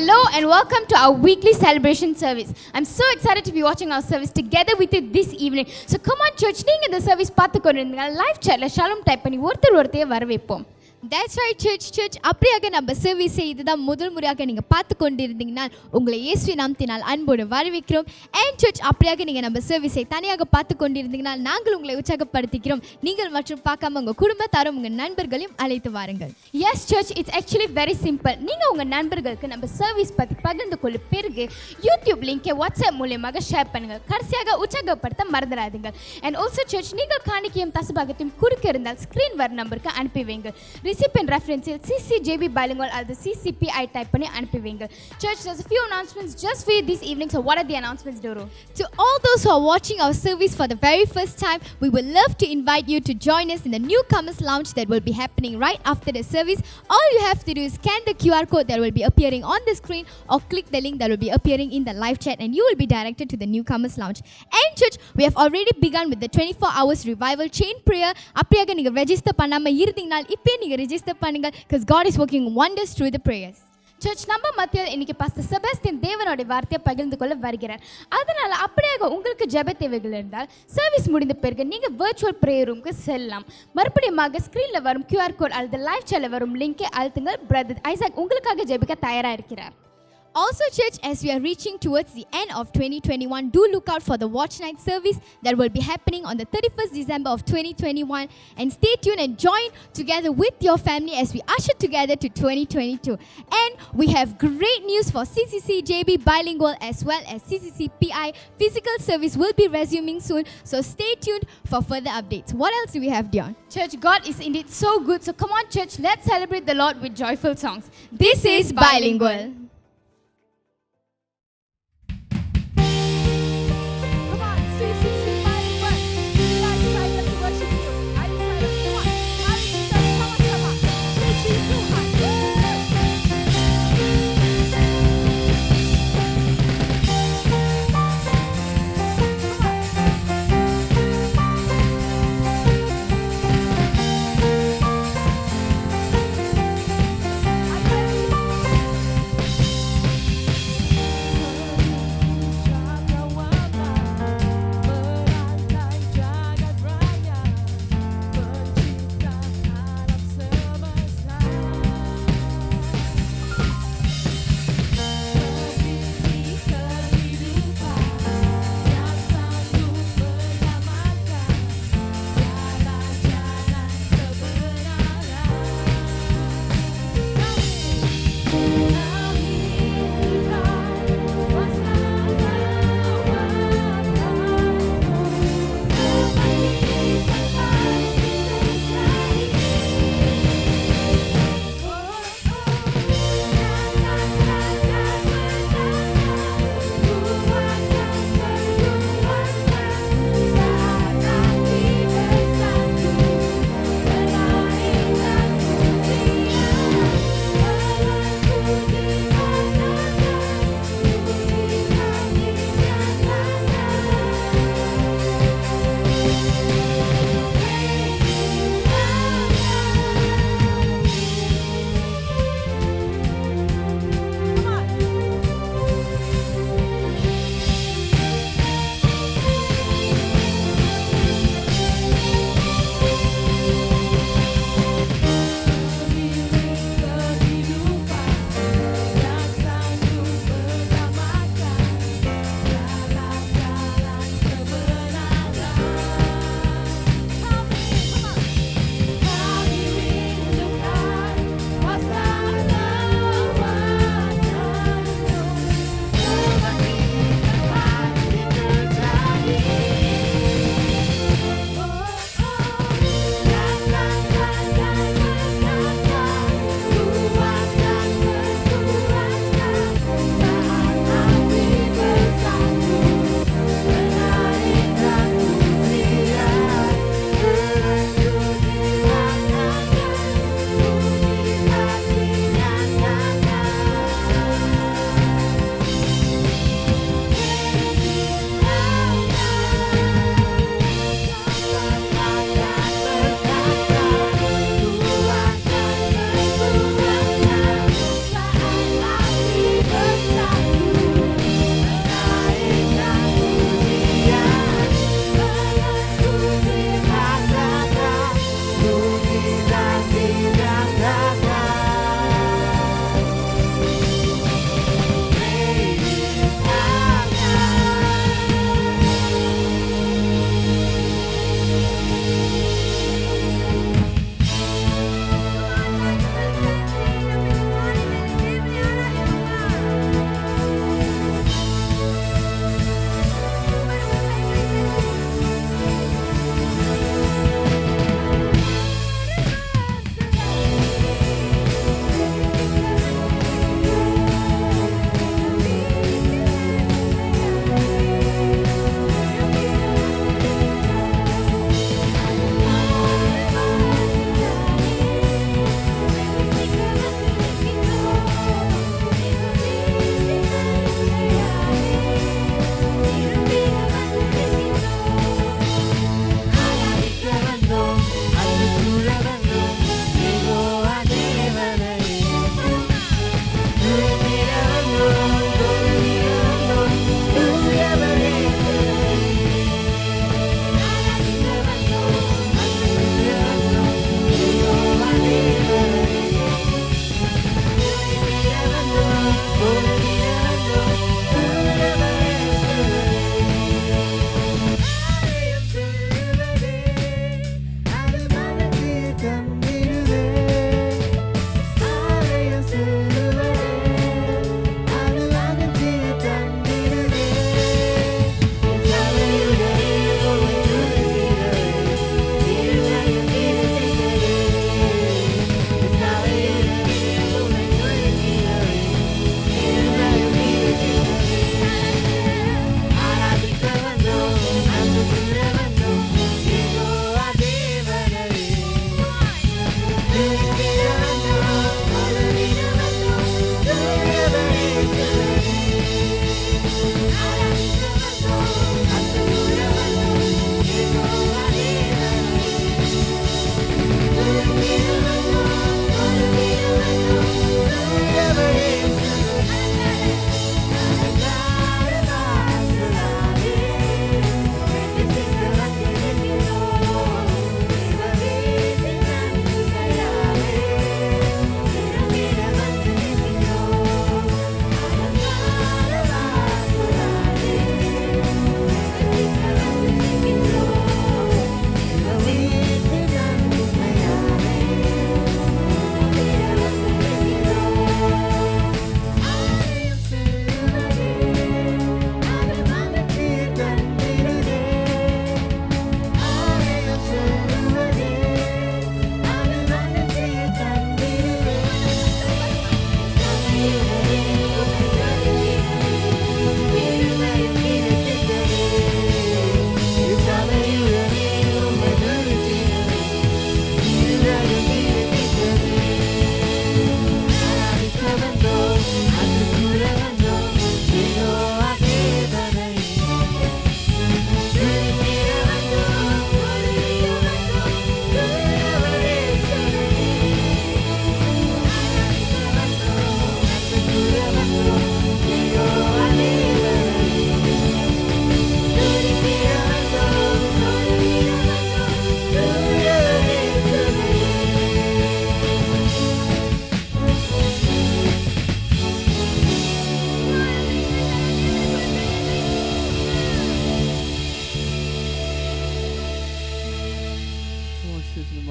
Hello and welcome to our weekly celebration service. I'm so excited to be watching our service together with you this evening. So come on church, நீங்க இந்த service பார்த்து கொண்டிருந்தீங்க live chatல ஷாሎም type பண்ணி ஒருத்தரையே வரவேற்போம். That's right church அப்படியாக நம்ம சர்வீஸை இதுதான் முதல் முறையாக நீங்கள் பார்த்து கொண்டிருந்தீங்கன்னா உங்களை இயேசு நாமத்தினால் அன்போடு வரவேற்கிறோம். அண்ட் சர்ச் அப்படியாக நீங்கள் நம்ம சர்வீஸை தனியாக பார்த்து கொண்டிருந்தீங்கன்னா நாங்கள் உங்களை உற்சாகப்படுத்திக்கிறோம். நீங்கள் மற்றும் பார்க்காம உங்கள் குடும்பத்தாரும் உங்கள் நண்பர்களையும் அழைத்து வாருங்கள். Yes church, it's actually very simple. நீங்கள் உங்கள் நண்பர்களுக்கு நம்ம சர்வீஸ் பற்றி பகிர்ந்து கொள்ள பிறகு யூடியூப் லிங்கை வாட்ஸ்அப் மூலமாக ஷேர் பண்ணுங்கள். கடைசியாக உற்சாகப்படுத்த மறந்துடாதீங்க. And also church, நீங்கள் காணிக்கையும் தசபாகத்தையும் கொடுக்க இருந்தால் ஸ்க்ரீன் வர நம்பருக்கு அனுப்பி வைங்க. Recipient reference CCJB bilingual or the CCPI type பண்ணி அனுப்பி வைங்க. Church, there's a few announcements just for you this evening. So what are the announcements, Doro? To all those who are watching our service for the very first time, we would love to invite you to join us in the newcomers lounge that will be happening right after the service. All you have to do is scan the QR code that will be appearing on the screen or click the link that will be appearing in the live chat and you will be directed to the newcomers lounge. And church, we have already begun with the 24 hours revival chain prayer. அப்படியாக நீங்க register பண்ணாம இருந்தீங்கன்னா இப்போ நீங்க register பண்ணுங்க because God is working wonders through the prayers. Church நம்ம மத்தியில் இன்னைக்கு பாஸ்டர் செபாஸ்டியன் தேவனுடைய வார்த்தையை பகிர்ந்து கொள்ள வருகிறார். அதனால அப்படியாக உங்களுக்கு ஜெப தேவைகள் இருந்தால் சர்வீஸ் முடிந்த பிறகு நீங்கள் வர்ச்சுவல் ப்ரேயர் ரூமுக்கு செல்லலாம். மறுபடியும் ஸ்க்ரீனில் வரும் QR கோட் அல்லது லைவ் சேனல் வரும் லிங்கை அழுத்துங்கள். பிரதர் ஐசாக் உங்களுக்காக ஜெபிக்க தயாராக இருக்கிறார். Also church, as we are reaching towards the end of 2021, do look out for the watch night service that will be happening on the 31st December of 2021 and stay tuned and join together with your family as we usher together to 2022. And we have great news for CCC JB bilingual as well as CCC PI. Physical service will be resuming soon, so stay tuned for further updates. What else do we have, Dion? Church, God is indeed so good. So come on church, let's celebrate the Lord with joyful songs. This is Bilingual.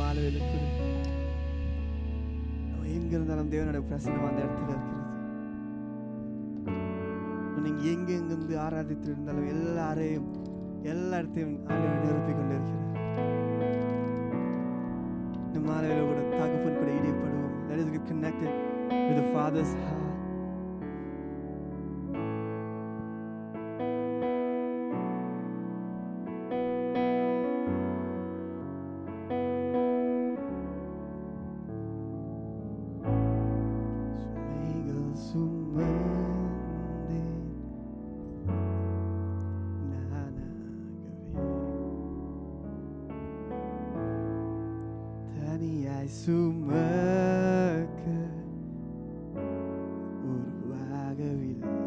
வாழ்வில் கொடு. நம்ம எங்க இருந்தாலும் தேவனுடைய பிரசன்னம் அந்த இடத்துல இருக்கிறது. நீங்க எங்கிருந்து ஆராதித்து இருந்தாலும் எல்லா இடத்தையும் ஆண்டவர் நிரப்பிக் கொண்டிருக்கிறார். இந்த மாலையில் கூட தகப்பன் கூட இடைப்படுவோம். Let us get connected with the Father's heart. தனியாய் சுமக்க உருவாகவில்லை.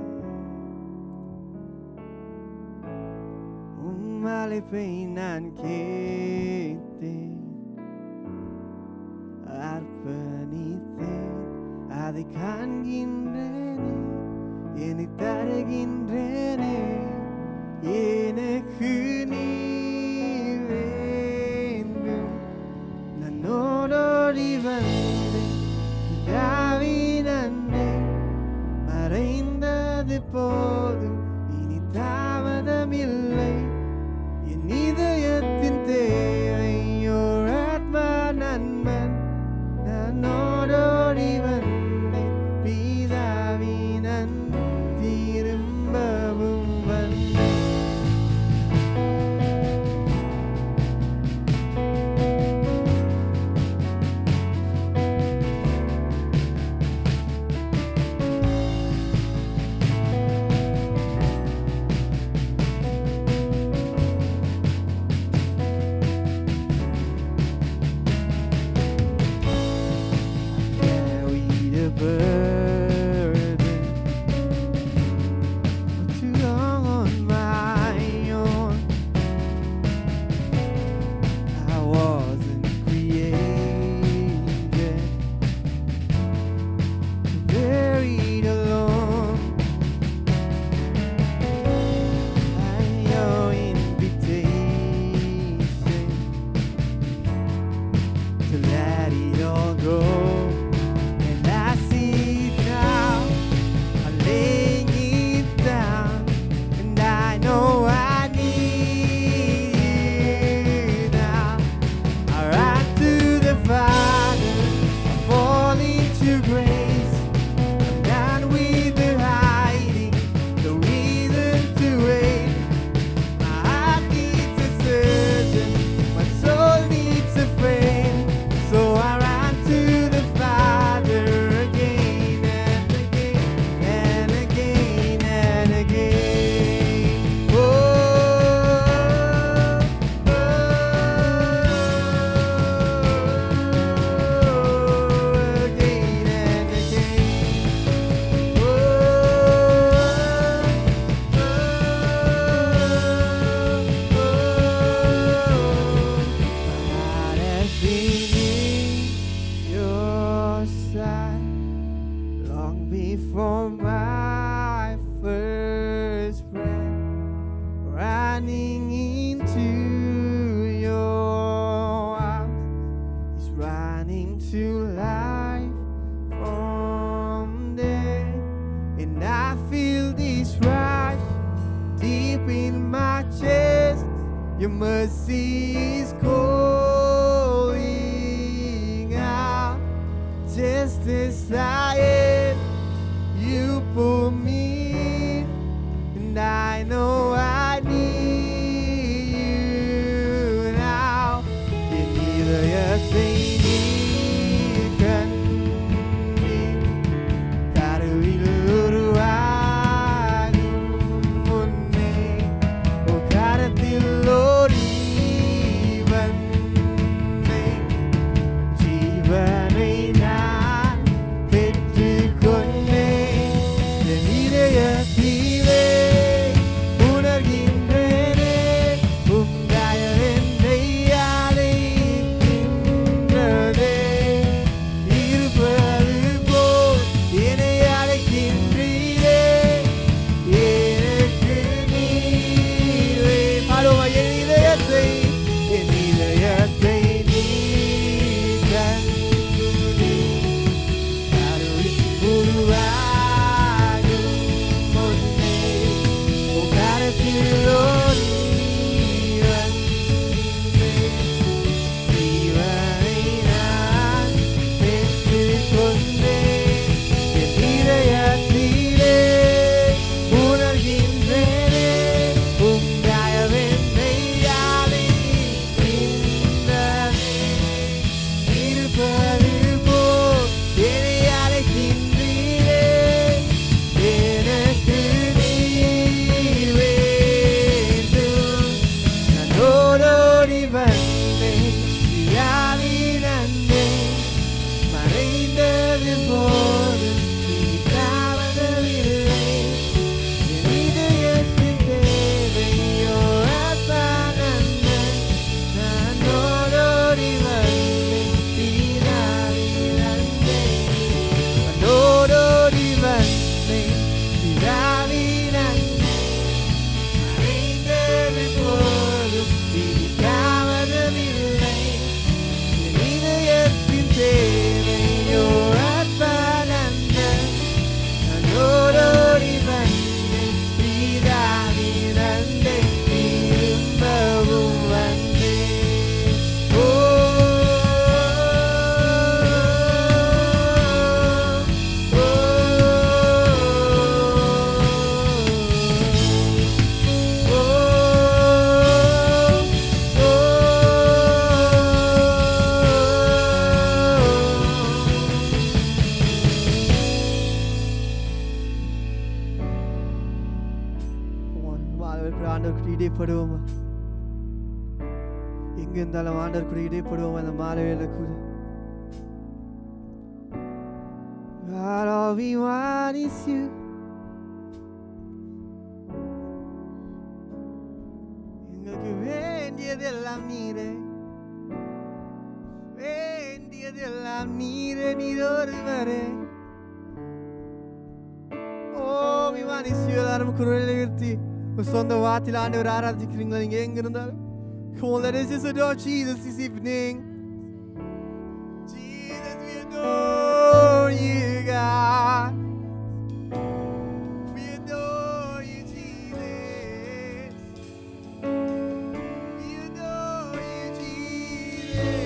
உம் அழைப்பை நான் கேட்டேன், அர்ப்பணித்தேன், அதை காண்கின்றேனே, என்னை தருகின்றேனே, எனக்கு நீ வேண்டும். நான் ஓடோடி வந்தேன், பிதாவின் அன்பே, மறைந்தது போதும், இனி தாமதமில்லை. என் இதயத்தின் தேவை ஓர் ஆத்மா நண்பன். நான் ஓடோடி வந்தேன், பிதாவின் அன்பு திரும்பவும் வந்தேன். Carried a burden for too long on my own. I wasn't created to carry it alone. Your invitation to let it all go. And I see it now, I'm laying it down, and I know I need you now. I run to the Father, I fall into grace. I'm done with the hiding, no reason to wait. My heart needs a surgeon, my soul needs a friend. So I run to the Father again and again and again and again. Oh, again and again. My heart has been in your side long before my first breath, running into your arms is running to life from there. And I feel this rush deep in my chest. Your mercy is calling out. Just as I am, you pull me in, and I know I need you now. In இதயத்தை நீர் கண்டீர், கருவில் உருவாகும் முன்னே உன் கரத்தில் ஓடி வந்தேன். ஜீவனை நான் பெற்றுக் எங்க இருந்தாலும் ஆண்டவர் கூட இடைப்படுவோம் அந்த மாலையில கூட. God, all we want is you. எங்களுக்கு வேண்டியதெல்லாம் நீரே, வேண்டியதெல்லாம் நீரே, நீர் ஒருவரே. Oh, we want is you. எல்லாரும் குரலை உயர்த்தி சொந்த வார்த்தையில் ஆண்டவர் ஆராதிக்கிறீங்களா? நீங்க எங்க இருந்தாலும் come on, let us just adore Jesus this evening. Jesus, we adore you, God. We adore you, Jesus. We adore you, Jesus.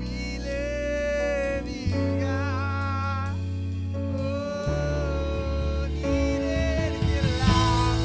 We love you, God. Oh, needed your love.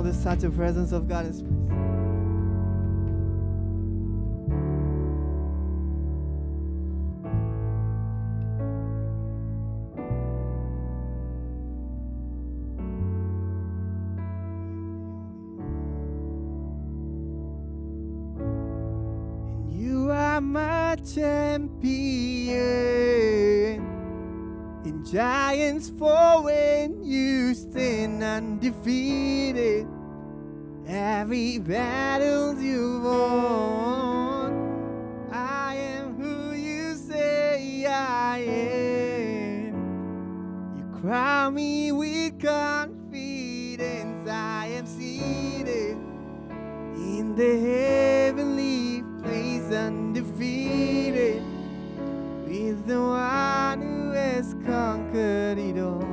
There's such a presence of God in this place. And you are my champion. In giants fall when you stand undefeated. Every battle you've won, I am who you say I am. You crown me with confidence. I am seated in the heavenly place, undefeated, with the one who has conquered it all.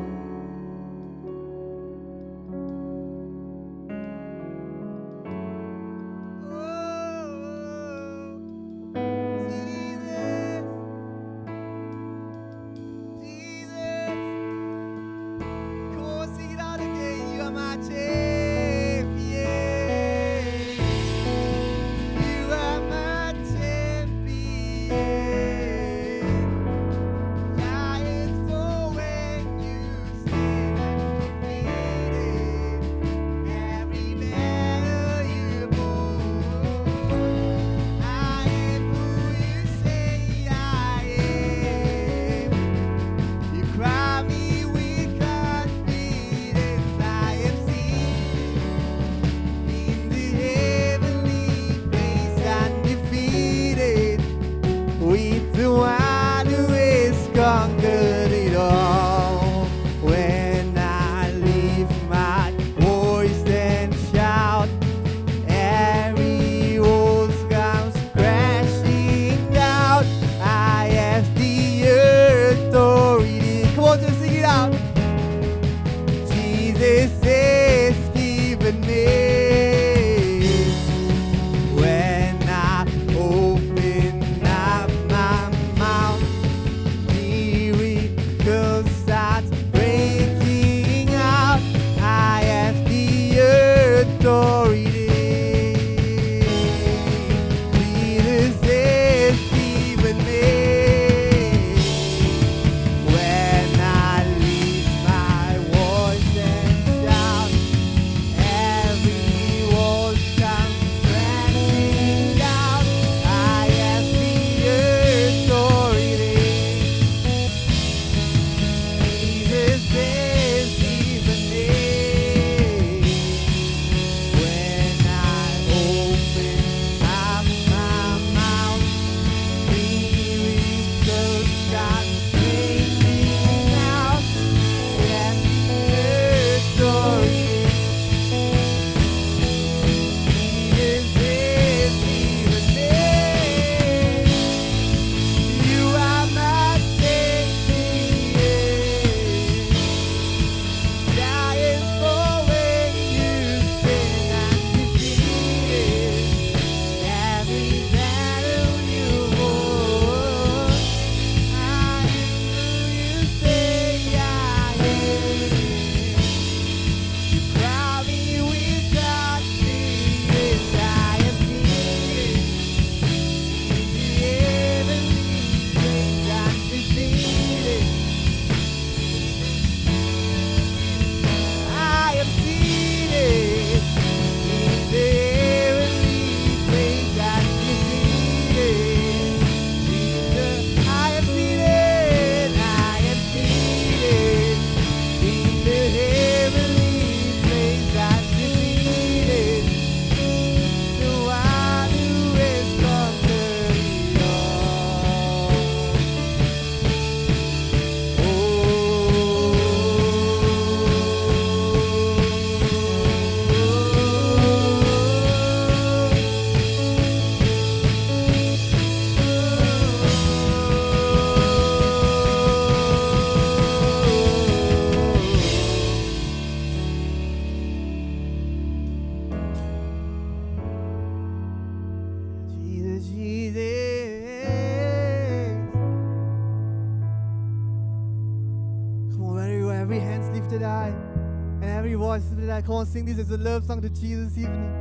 voices tonight. Come on, sing this as a love song to Jesus this evening.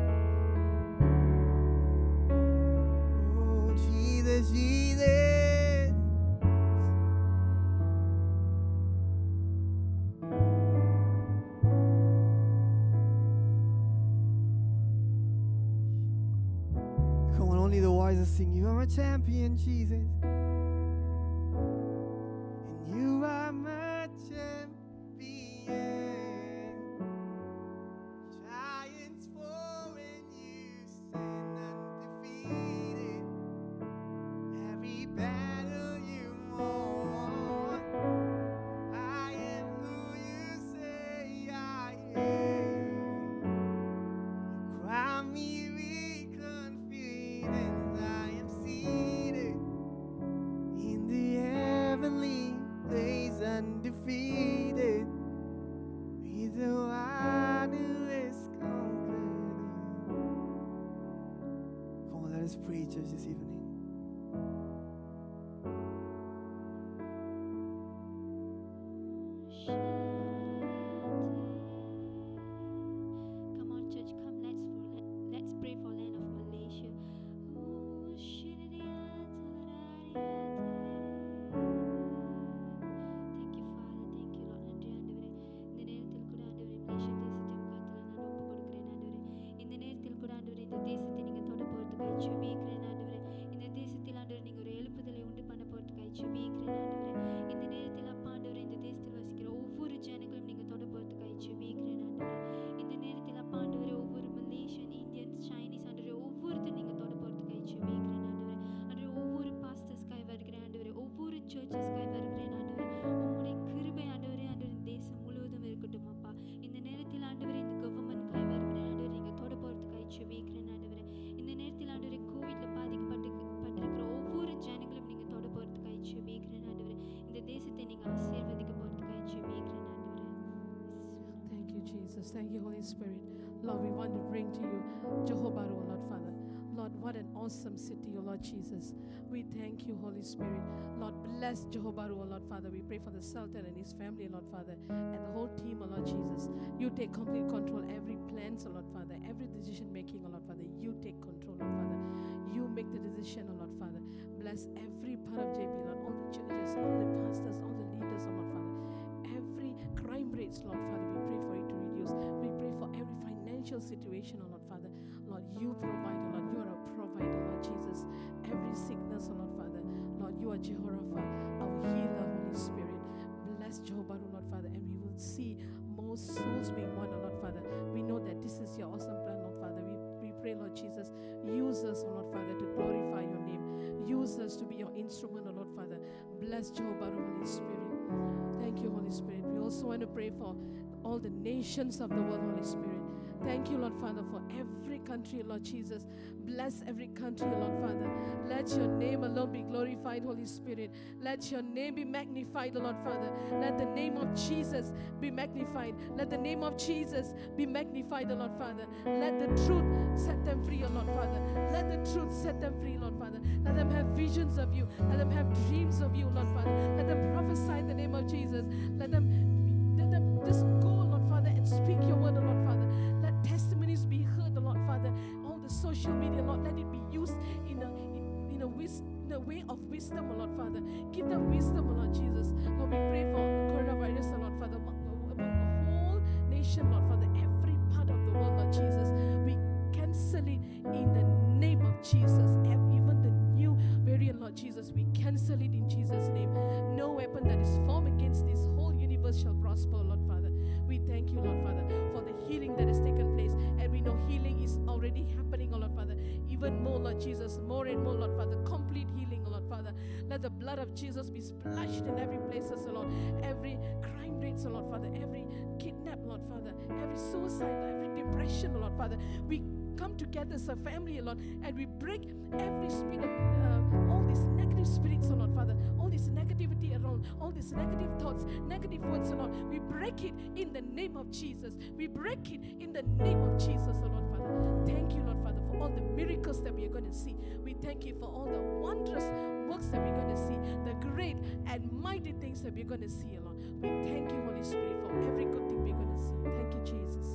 Oh, Jesus, Jesus. Come on, only the wise sing. You are my champion, Jesus. And you are my champion. Giants fall and you stand undefeated. Every battle you won. I am who you say I am. You crown me with confidence. I am seated in the heavenly place, undefeated, with the one who is conquered. Come on, let us pray, church, this evening. Come on, church, come, let's pray for land of Malaysia. Thank you, Father. Thank you, Lord. நன்றி ஆண்டவரே. இந்த நேரத்தில் கூட ஆண்டவரே Malaysia தேசத்தை உங்க கரத்துல நான் ஒப்பு கொடுக்கிறேன் ஆண்டவரே. இந்த நேரத்தில் கூட ஆண்டவரே இந்த தேசத்தை நீங்க தொட போறதுக்காக ஜெபிக்கிறேன் ஆண்டவரே. இந்த தேசத்தில் ஆண்டவரே நீங்க ஒரு எழுப்புதலை உண்டு பண்ண போறதுக்காக ஜெபிக்கிறேன் ஆண்டவரே. இந்த நேரத்தில் அப்பா ஆண்டவரே இந்த தேசத்தில் வசிக்கிற ஒவ்வொரு ஜனங்களும் நீங்க தொட போறதுக்காக ஜெபிக்கிறேன் ஆண்டவரே. இந்த நேரத்தில் அப்பா ஆண்டவரே ஒவ்வொரு மலேசியன், இந்தியன்ஸ், சைனீஸ் ஆண்டவரே ஒவ்வொருத்தரும் நீங்க தொட போறதுக்காக ஜெபிக்கிறேன் ஆண்டவரே. ஆண்டவரே ஒவ்வொரு பாஸ்டர்ஸ்க்காக வருகிறேன் ஆண்டவரே. ஒவ்வொரு சர்ச்சஸ்க்காக வருகிறேன் ஆண்டவரே. உம்முடைய கிருபை ஆண்டவரே ஆண்டவரே இந்த தேசம் முழுவதும் இருக்கட்டும் அப்பா. இந்த நேரத்தில் ஆண்டவரே இந்த கவர்மெண்ட்காக வருகிறேன் ஆண்டவரே. நீங்க தொட போறதுக்காக ஜெபிக்கிறேன் ஆண்டவரே. இந்த நேரத்தில் ஆண்டவரே கோவிட்ல பாதிக்கப்பட்டிருக்கிற ஒவ்வொரு ஜனங்களும் நீங்க தொட போறதுக்காக ஜெபிக்கிறேன் ஆண்டவரே. இந்த தேசத்தை நீங்க ஆசீர்வதிக்க போறதுக்காக ஜெபிக்கிறேன் ஆண்டவரே. Thank you, Jesus. Thank you, Holy Spirit. Lord, we want to bring to you Jehovah, oh Lord Father. Lord, what an awesome city, oh Lord Jesus. We thank you, Holy Spirit. Lord, bless Jehovah, oh Lord Father. We pray for the Sultan and his family, Lord Father, and the whole team, oh Lord Jesus. You take complete control, every plans, oh Lord Father, every decision making, oh Lord Father. You take control, Lord Father. You make the decision, oh Lord Father. Bless every part of JB, Lord, all the churches, all the pastors, all the leaders, oh Lord Father. Every crime rates, Lord Father, we pray for it to reduce. We pray for every financial situation, oh Lord Father. Lord, you provide, oh Lord, you are a provider, Lord Jesus. Every sickness, oh Lord Father. Lord, you are Jehovah, our healer, Holy Spirit. Bless Jehovah, oh Lord Father, and we will see more souls being won, oh Lord Father. We know that this is your awesome plan, Lord Father. We pray, Lord Jesus, use us, oh Lord Father, to glorify your name. Use us to be your instrument, oh Lord Father. Bless Jehovah, oh Holy Spirit. Thank you, Holy Spirit. We also want to pray for all the nations of the world, Holy Spirit. Thank you, Lord Father, for every country, Lord Jesus. Bless every country, Lord Father. Let your name alone be glorified, Holy Spirit. Let your name be magnified, Lord Father. Let the name of Jesus be magnified. Let the name of Jesus be magnified, Lord Father. Let the truth set them free, Lord Father. Let the truth set them free, Lord Father. Let them have visions of you. Let them have dreams of you, Lord Father. Let them prophesy in the name of Jesus. Let them just go, Lord Father, and speak your word, Lord Father. Let testimonies be heard, Lord Father. All the social media, Lord, let it be used in a way of wisdom, Lord Father. Give them wisdom, Lord Jesus. Lord, we pray for coronavirus, Lord Father, among the whole nation, Lord Father, every part of the world, Lord Jesus. We cancel it in the name of Jesus. And even the new variant, Lord Jesus, we cancel it in Jesus' name. No weapon that is formed against this whole universe shall prosper, Lord Father. We thank you, Lord Father, for the healing that has taken place. And we know healing is already happening, oh Lord Father. Even more, Lord Jesus, more and more, Lord Father. Complete healing, oh Lord Father. Let the blood of Jesus be splashed in every place, oh Lord. Every crime rates, oh Lord Father. Every kidnap, Lord Father. Every suicide, every depression, oh Lord Father. We come together as a family, Lord, and we break every spirit of all these negative spirits, oh Lord Father, all this negativity around, all these negative thoughts, negative words, oh Lord. We break it in the name of Jesus. We break it in the name of Jesus, oh Lord Father. Thank you, Lord Father, for all the miracles that we are going to see. We thank you for all the wondrous works that we're going to see, the great and mighty things that we're going to see, oh Lord. We thank you, Holy Spirit, for every good thing we're going to see. Thank you, Jesus.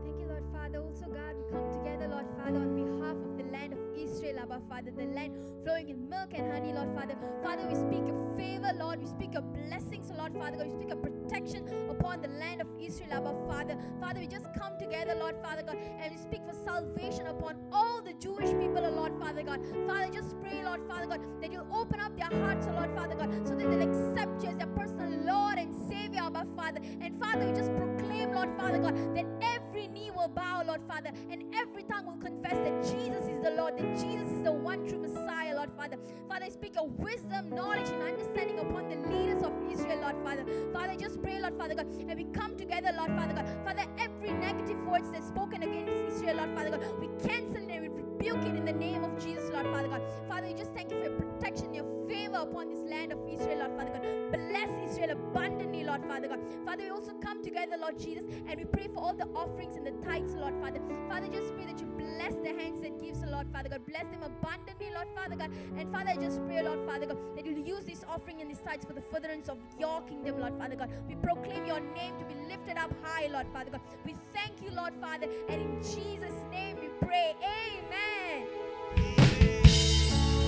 Thank you, Lord Father. Also, God, we come together, Lord Father, on behalf of the land of Israel, Abba Father, the land flowing in milk and honey, Lord Father. Father, we speak your favor, Lord. We speak your blessings, Lord Father God. We speak your protection upon the land of Israel, Abba Father. Father, we just come together, Lord Father God, and we speak for salvation upon all the Jewish people, Lord Father God. Father, just pray, Lord Father God, that you'll open up their hearts, Lord Father God, so that they'll accept you as their personal Lord and Savior, Abba Father. And Father, we just proclaim, Lord Father God, that every knee will bow, Lord Father, and every tongue will confess that Jesus is the Lord, that Jesus is the one true Messiah, Lord Father. Father, I speak your wisdom, knowledge, and understanding upon the leaders of Israel, Lord Father. Father, I just pray, Lord Father God, and we come together, Lord Father God. Father, every negative words that's spoken against Israel, Lord Father God, we cancel it and we rebuke it in the name of Jesus, Lord Father God. Father, we just thank you for your protection, your favor upon this land of Israel, Lord Father God. Bless Israel abundantly, Lord Father God. Father, we also come together, Lord Jesus, and we pray for all the offerings and the tithes, Lord Father. Father, just pray that you bless the hands that gives, Lord Father God. Bless them abundantly, Lord Father God. And Father, I just pray, Lord Father God, that you'll use this offering and these tithes for the furtherance of your kingdom, Lord Father God. We proclaim your name to be lifted up high, Lord Father God. We thank you, Lord Father, and in Jesus' name we pray. Amen.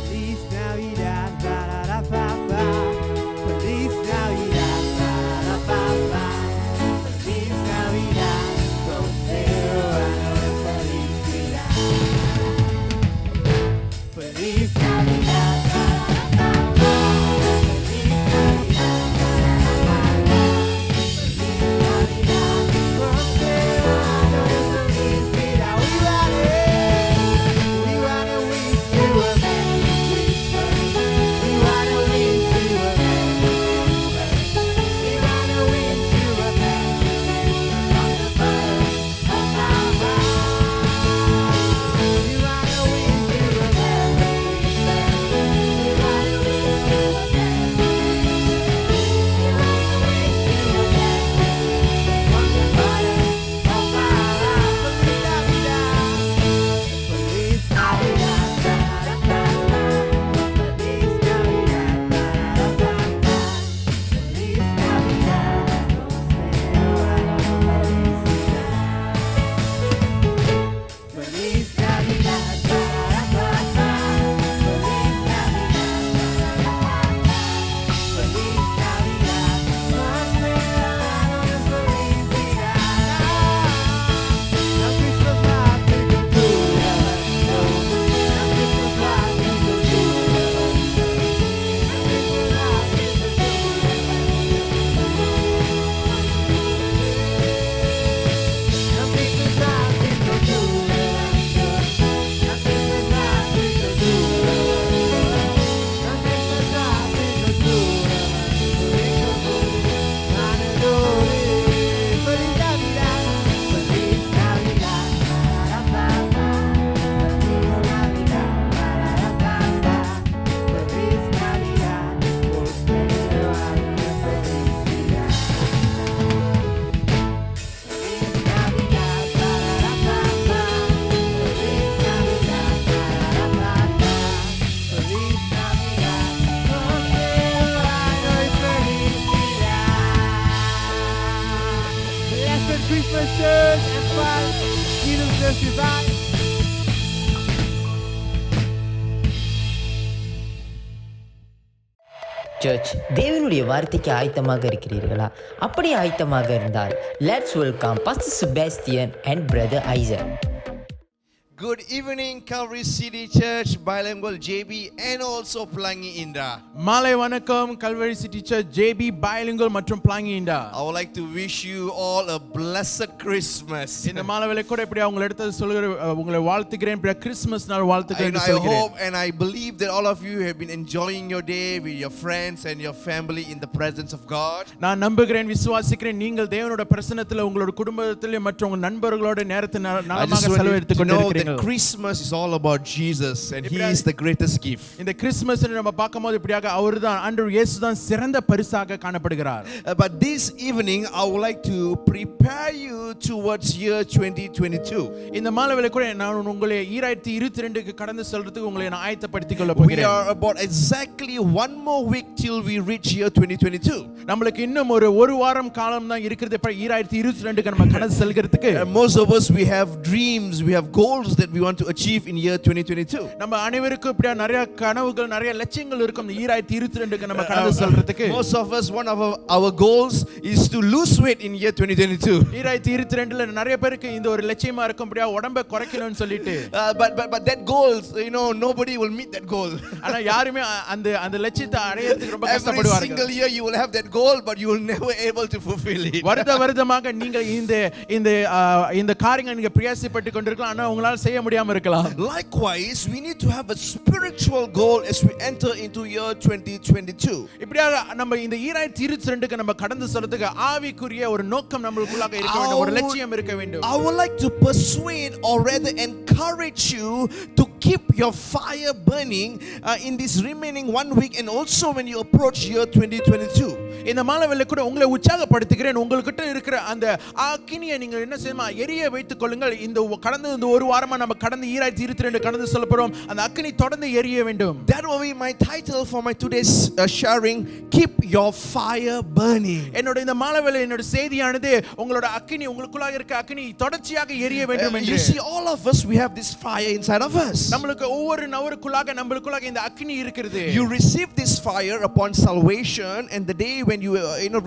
Feliz Navidad, ba-da-da-ba-ba. Feliz Navidad, ba-da-da-ba-ba. Feliz Navidad, prospero año de felicidad. Feliz Navidad, ba-da-da-ba-ba. Feliz Navidad, ba-da-da-ba-ba. Feliz Navidad, prospero año de felicidad. We wanna wish you a Merry Christmas. We wanna wish you a Merry Christmas. We wanna wish you a Merry Christmas from the bottom of our hearts. We wanna wish you a Merry Christmas. We wanna wish you a Merry Christmas. We wanna wish you a Merry Christmas from the bottom of our hearts. Feliz Navidad. Feliz Navidad, ba-da-da-ba-ba. Feliz Navidad, ba-da-da-ba-ba. Feliz Navidad, prospero año de felicidad. Feliz Navidad, ba-da-da-ba-ba. Feliz Navidad, ba-da-da-ba-ba. Feliz Navidad, prospero año de felicidad. Now Christmas light we can do it. Now Christmas light we can do it. Now Christmas light we can do it. Now Christmas light we can do it. Now Christmas light we can do it. Now Christmas light we can do it. Hallelujah. Feliz Navidad. Feliz Navidad. Ba-da-da-ba-ba. Feliz Navidad. Ba-da-da-ba-ba. Feliz Navidad. Prospero año de felicidad. Feliz Navidad. Ba-da-da-ba-ba. Feliz Navidad. Ba-da-da-ba-ba. Feliz Navidad. Prospero año de felicidad. Blessed Christmas, church, and fun. Jesus bless you. Bye. Church, தேவனுடைய வார்த்தைக்கு ஆயத்தமாக இருக்கிறீர்களா? அப்படி ஆயத்தமாக இருந்தால் let's welcome pastor Sebastian and brother Isaac. Good evening, Calvary City Church, Bilingual JB, and also Pelangi Indah. மாலை வணக்கம் Calvary city church JP bilingual மற்றும் Pelangi இண்டா. I would like to wish you all a blessed Christmas. இந்த மாலை வேளை கூட இப்படி உங்களை எடுத்து சொல்கிற உங்களை வாழ்த்துகிறேன். கிறிஸ்மஸ் நாள் வாழ்த்துக்கள் And என்று I சொல்கிறேன். hope and I believe that all of you have been enjoying your day with your friends and your family in the presence of God. நான் நம்புகிறேன், விசுவாசிக்கிறேன், நீங்கள் தேவனோட பிரசன்னத்தில் உங்களோட குடும்பத்திலே மற்றும் உங்கள் நண்பர்களோட நேரத்தை I நலமாக just want you செலவழித்துக் to know that கொண்டிருக்கிறீர்கள். பாருங்கள் Christmas is all about Jesus and He is the greatest gift. இந்த கிறிஸ்மஸ் நம்ம பார்க்கும்போது இப்படியாக அவர்தான் ஆண்டவர் இயேசு தான் சிறந்த பரிசாக காணப்படுகிறார். But this evening I would like to prepare you towards year 2022. இந்த மாலைவேளை கூட நான் உங்களை 2022க்கு கடந்து செல்றதுக்கு உங்களை நான் ஆயத்தப்படுத்திக் கொள்ள We போகிறேன். are about exactly one more week till we reach year 2022. நமக்கு இன்னும் ஒரு வாரம் காலம் தான் இருக்குது. இப்ப 2022க்கு நம்ம கடந்து செல்கிறதுக்கு Most of us we have dreams, we have goals that we want to achieve in year 2022. நம்ம அனைவருக்கும் இப்படி நிறைய கனவுகள் நிறைய லட்சியங்கள் இருக்கும். இந்த 2022க்கு நம்ம கடந்து செல்றதுக்கு Most of us one of our goals is to lose weight in year 2022. 2022ல நிறைய பேருக்கு இந்த ஒரு லட்சியமா இருக்கும். அப்படியே உடம்பை குறைக்கணும்னு சொல்லிட்டு But that goals, nobody will meet that goal. ஆனா யாருமே அந்த லட்சியத்தை அடையறதுக்கு ரொம்ப Every கஷ்டப்படுவார்கள். single year you will have that goal but you will never able to fulfill it. வருடமாக நீங்கள் இந்த காரியங்களை நீங்க பிரயாசப்பட்டு கொண்டிருக்கலாம். ஆனா உங்களால செய்ய முடியாம இருக்கலாம். Likewise, we need to have a spiritual goal as we enter into year 2022. இப்படியாக நம்ம இந்த 2022க்கு நம்ம கடந்து செல்றதுக்கு ஆவிக்குரிய ஒரு நோக்கம் நமக்குள்ளாக இருக்க வேண்டும். ஒரு லட்சியம் இருக்க வேண்டும். I would like to persuade or rather encourage you to keep your fire burning in this remaining 1 week and also when you approach year 2022. இந்த மாலைவேளை கூட உங்களை உற்சாகப்படுத்துகிறேன். உங்ககிட்ட இருக்கிற அந்த அக்கினியை நீங்க என்ன செய்யணுமா எரிய வைத்துக் கொள்ளுங்கள். இந்த கடந்த இந்த ஒரு வாரமா நம்ம கடந்த 2022 கடந்து சொல்ல போறோம். அந்த அக்கினி தொடர்ந்து எரிய வேண்டும். That will be my title for my today's sharing, keep your fire burning. என்னோட இந்த மாலைவேளை என்னோட செய்தியானது உங்களோட அக்கினி உங்களுக்குள்ளாக இருக்க அக்கினி தொடர்ச்சியாக எரிய வேண்டும் என்று. You see, all of us we have this fire inside of us. நமக்கு ஒவ்வொரு நபருக்குள்ளாக நம்மளுக்குள்ளாக இந்த அக்கினி இருக்கிறது. You receive this fire upon salvation, and the day when you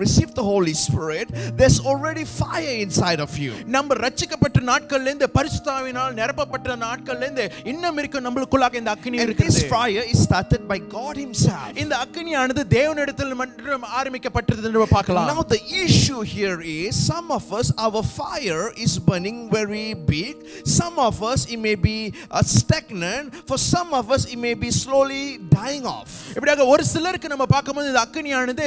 receive the Holy Spirit, there's already fire inside of you. நம்ம ரட்சிக்கப்பட்ட நாட்கள்ல இருந்து பரிசுத்த ஆவியினால் நிரப்பப்பட்ட நாட்கள்ல இருந்து இன்னும் இருக்க நம்மளுக்குள்ளாக இந்த அக்கினி இருக்குது. This fire is started by God Himself. இந்த அக்கினியானது தேவனிடத்தில் மட்டும் ஆரம்பிக்கப்பட்டது என்று பார்க்கலாம். Now the issue here is some of us our fire is burning very big. Some of us it may be stagnant. For some of us it may be slowly dying off. இப்படியாக ஒரு சிலருக்கு நம்ம பார்க்கும்போது இந்த அக்கினியானது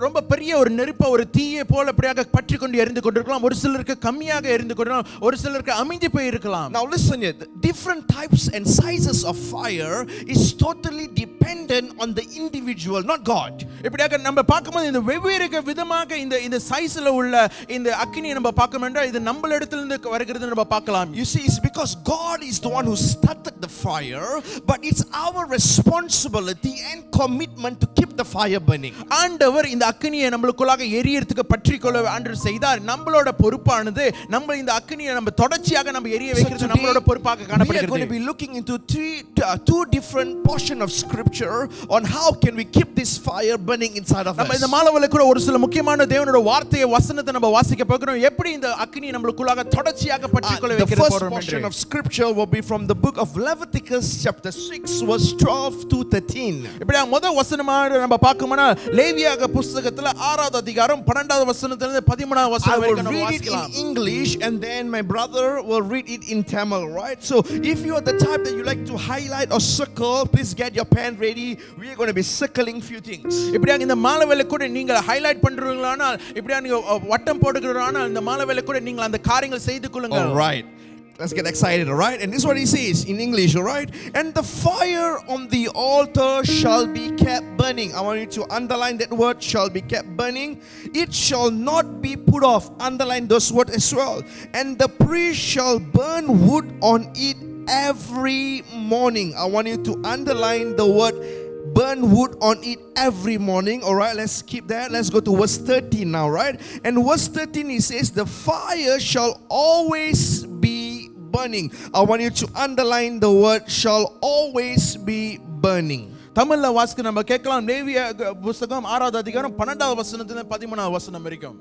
ரொம்ப பெரிய ஒரு நெருப்ப ஒரு தீயை போல அப்படியாக பற்றி கொண்டு எரிந்து கொண்டிருக்கலாம். ஒரு சிலருக்கு கம்மியாக எரிந்து கொண்டிருக்கலாம். ஒரு சிலருக்கு அமைந்து போய் இருக்கலாம். Now listen here, different types and sizes of fire is totally dependent on the individual, not God. இப்படியாக நம்ம பார்க்கும்போது இந்த வெவ்வேறு விதமாக இந்த சைஸ்ல உள்ள இந்த அக்கினியை நம்ம பார்க்கணும்னா இது நம்ம இடத்திலிருந்து வருகிறது நம்ம பார்க்கலாம். You see, it's because God is the one who started the fire, but it's our responsibility and commitment to keep the fire burning. ஆண்டவர் இந்த அக்கினியை நம்மளுக்குள்ளாக எரியறதுக்கு பற்றிக்கொள்ள ஆண்டவர் செய்தார். நம்மளோட பொறுப்பானது நம்ம இந்த அக்கினியை நம்ம தொடர்ச்சியாக நம்ம எரிய வைக்கிறது நம்மளோட பொறுப்பாக காணப்படுகிறது. We are going to be looking into two different portion of scripture on how can we keep this fire burning inside of us. நம்ம இந்த மாலைவேளை கூட ஒரு சில முக்கியமான தேவனுடைய வார்த்தையை வசனத்தை நம்ம வாசிக்க போகிறோம். எப்படி இந்த அக்கினி நம்மளுக்குள்ளாக தொடர்ச்சியாக பற்றிக்கொள்ள வைக்கிறது போறோம். The first portion of scripture will be from the book of Leviticus chapter 6 verse 12 to 13. இப்படி முதல் வசனமாக நம்ம பார்க்கோம்னா லேவியாக புத்தகத்துல 6வது அதிகாரம் 12வது வசனத்திலிருந்து 13வது வசனம் வரைக்கும் நம்ம வாசிக்கலாம். I will read it in English and then my brother will read it in Tamil, right? So if you are the type that you like to highlight or circle, please get your pen ready. We are going to be circling few things. இப்படியாக இந்த மாலைவேளை கூட நீங்க highlight பண்றீங்களானால் இப்படியா நீங்க வட்டம் போடுகிறீங்களானால் இந்த மாலைவேளை கூட நீங்க அந்த காரியங்களை செய்து கொள்ளுங்க. All right. Let's get excited, all right? And this is what he says in English, all right? And the fire on the altar shall be kept burning. I want you to underline that word, shall be kept burning. It shall not be put off. Underline those words as well. And the priest shall burn wood on it every morning. I want you to underline the word burn wood on it every morning. All right, let's keep that. Let's go to verse 13 now, right? And verse 13 he says the fire shall always be burning. I want you to underline the word shall always be burning. தமிழ்ல வாசிக்க நம்ம கேட்கலாம். லேவிய புத்தகம் 6வது அதிகாரம் 12வது வசனத்துல 13வது வசனம் வரைக்கும்.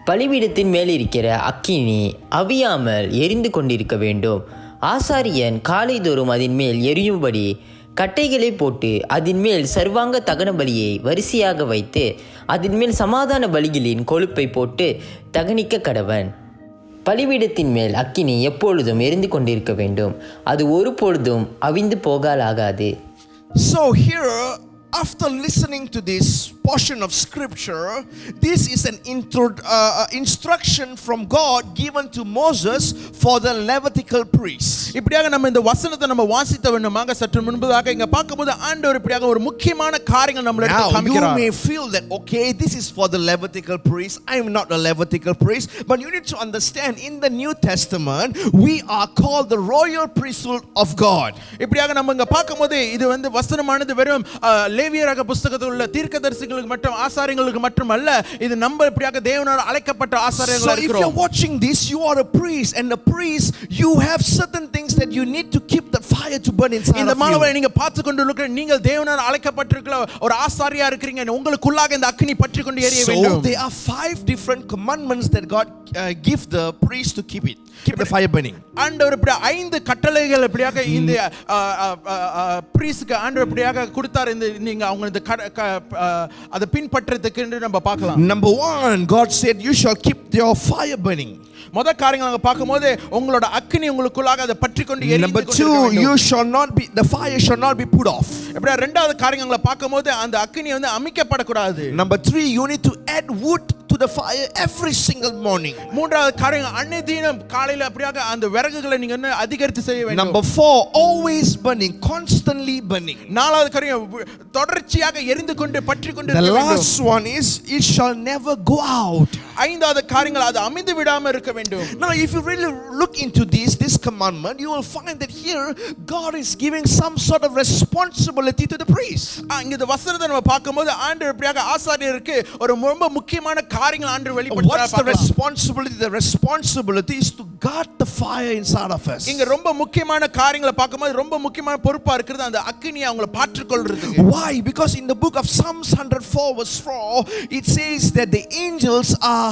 பலிபீடத்தின் மேல் இருக்கிற அக்கினி அவியாமல் எரிந்து கொண்டிருக்க வேண்டும். ஆசாரியன் காலைதோறும் அதன் மேல் எரியும்படி கட்டைகளை போட்டு அதன் மேல் சர்வாங்க தகன பலியை வரிசையாக வைத்து அதன் மேல் சமாதான பலிகளின் கொழுப்பை போட்டு தகனிக்க கடவன். பலிபீடத்தின் மேல் அக்கினி எப்பொழுதும் எரிந்து கொண்டிருக்க வேண்டும். அது ஒரு பொழுதும் அவிந்து போகலாகாது. So here, after listening to this portion of scripture, this is an instruction from God given to Moses for the Levitical priests. இப்படியாக நம்ம இந்த வசனத்தை நம்ம வாசித்த வேண்டுமாக சற்று முன்பதாக இங்க பார்க்கும்போது ஆண்டவர் இப்படியாக ஒரு முக்கியமான காரியங்கள் நம்மளுக்கு Now you காமிக்கிறார். may feel that okay, this is for the Levitical priest. I am not a Levitical priest, but you need to understand in the New Testament we are called the royal priesthood of God. இப்படியாக நம்ம இங்க பார்க்கும்போது இது வந்து வசனமானது வெறும் லேவியராக புத்தகத்தில் உள்ள தீர்க்கதரிசிகளுக்கு மற்றும் ஆசாரியங்களுக்கு மட்டும் அல்ல, இது நம்ம இப்படியாக தேவனால் அழைக்கப்பட்ட ஆசாரியர்களா So if இருக்கிறோம். you're watching this, you are a priest, and a priest, you have certain things that you need to keep the fire to burn inside இந்த of மாணவரை you. நீங்க பார்த்து கொண்டு இருக்கிற நீங்கள் தேவனால் அழைக்கப்பட்டிருக்கிற ஒரு ஆசாரியா இருக்கிறீங்க. உங்களுக்குள்ளாக இந்த அக்கினி பற்றி கொண்டு எரிய So வேண்டும். there are 5 different commandments that God give the priest to keep the fire burning. ஆண்டவர் இப்படி 5 கட்டளைகள் இப்படியாக இந்த பிரீஸ்க்கு ஆண்டவர் இப்படியாக கொடுத்தார். இந்த நீங்க அவங்க இந்த அதை பின்பற்றதுக்கு என்று நம்ம பார்க்கலாம். Number 1, God said you shall keep your fire burning. முத காரியங்களை நாங்க பார்க்கும்போது உங்களோட அக்கினி உங்களுக்குள்ளாக அதை பற்றி கொண்டு எரிந்து Number கொண்டிருக்க 2, வேண்டும். you shall not be, the fire shall not be put off. இப்படி இரண்டாவது காரியங்களை பார்க்கும்போது அந்த அக்கினி வந்து அமிக்கப்படக்கூடாது. Number 3, you need to add wood to the fire every single morning. மூன்றாவது காரியம் அன்னைதினம் காலையில அப்படியாக அந்த விறகுகளை நீங்க என்ன அதிகரித்து செய்ய வேண்டும். Number 4, always burning, constantly burning. நாலாவது காரியம் தொடர்ச்சியாக எரிந்து கொண்டு பற்றி கொண்டு The இருக்க வேண்டும். last one is it shall never go out. ஐந்தாவது காரியங்கள் அது அமிந்து விடாம இருக்க வேண்டும். Now if you really look into this commandment, you will find that here God is giving some sort of responsibility to the priest. இங்க இந்த வசனத்தை நம்ம பார்க்கும்போது ஆண்டவர் இப்படியாக ஆசாரியருக்கு ஒரு ரொம்ப முக்கியமான காரியங்கள் ஆண்டவர் வெளிப்படுத்துறார். What's the responsibility? The responsibility is to guard the fire inside of us. இங்க ரொம்ப முக்கியமான காரியங்களை பார்க்கும்போது ரொம்ப முக்கியமான பொறுப்பா இருக்குது அந்த அக்கினியை அவங்களை பாற்றுக்கொள்றதுக்கு. Why? Because in the book of Psalms 104 verse 4 it says that the angels are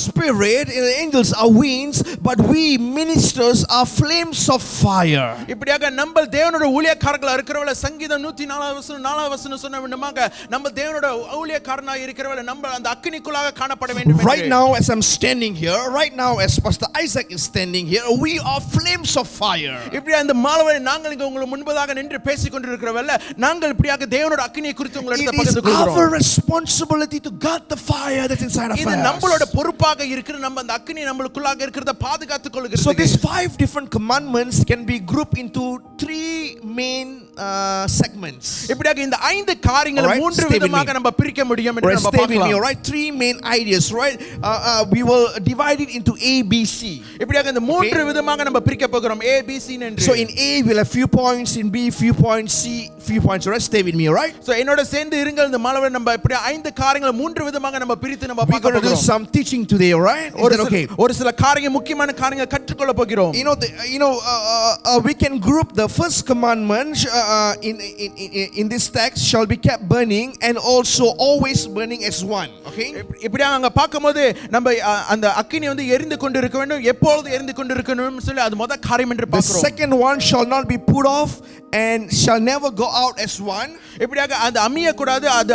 spirit, the angels are winds, but we ministers are flames of fire. இப்படியாக நம்ம தேவனோட ஊழியக்காரர்களா இருக்கிறவள சங்கீதம் 104 வசனம் சொன்ன விதமாக நம்ம தேவனோட ஊழியக்காரனா இருக்கிறவள நம்ம அந்த அக்கினிக்குள்ளாக காணப்பட வேண்டும். Right now as I'm standing here, right now as Pastor Isaac is standing here, we are flames of fire. இப்படி அந்த மாலவரை நாங்கள் இங்க உங்களுக்கு முன்பதாக நின்று பேசிக் கொண்டிருக்கிறவல்ல நாங்கள் இப்படியாக தேவனோட அக்கினியை குறித்து உங்களுக்கு It is பகிர்ந்து கொள்கிறோம். our responsibility to guard the fire that's inside of இது us. நம்மளோட பொறுப்பாக இருக்கிற நம்ம அந்த அக்கினி நம்மளுக்குள்ளாக இருக்கிறத பாதுகாத்துக் கொள்கிறது. So these 5 different commandments can be grouped into 3 main segments. இப்படியாக இந்த 5 காரியங்களை Alright, மூன்று stay with விதமாக me. நம்ம பிரிக்க முடியும் என்று நம்ம Stay with me, பார்க்கலாம். alright? 3 main ideas, right? We will divide it into A, B, C. இப்படியாக இந்த மூன்று விதமாக நம்ம பிரிக்க போகிறோம் A B C என்று. So in A we'll have few points, in B few points, C few points. Alright, stay with me, alright? So என்னோட சேர்ந்து இருங்கள் இந்த மாலவரை நம்ம இப்படி 5 காரியங்களை மூன்று விதமாக நம்ம பிரித்து நம்ம We're பார்க்க going to do போகிறோம். some teaching today, alright? Is that okay? ஒரு சில காரியங்கள் முக்கியமான காரியங்களை கற்றுக்கொள்ள போகிறோம். We can group the first commandment in this text shall be kept burning and also always burning as one. Okay? இப்படி அங்க பார்க்கும்போது நம்ம அந்த அக்கினி வந்து எரிந்து கொண்டு இருக்க வேண்டும், எப்பொழுது எரிந்து கொண்டு இருக்கணும்னு சொல்லி அது முதல் காரியம் என்று The பார்க்கிறோம். second one shall not be put off and shall never go out as one. இப்படியாக அது அமிய கூடாது, அது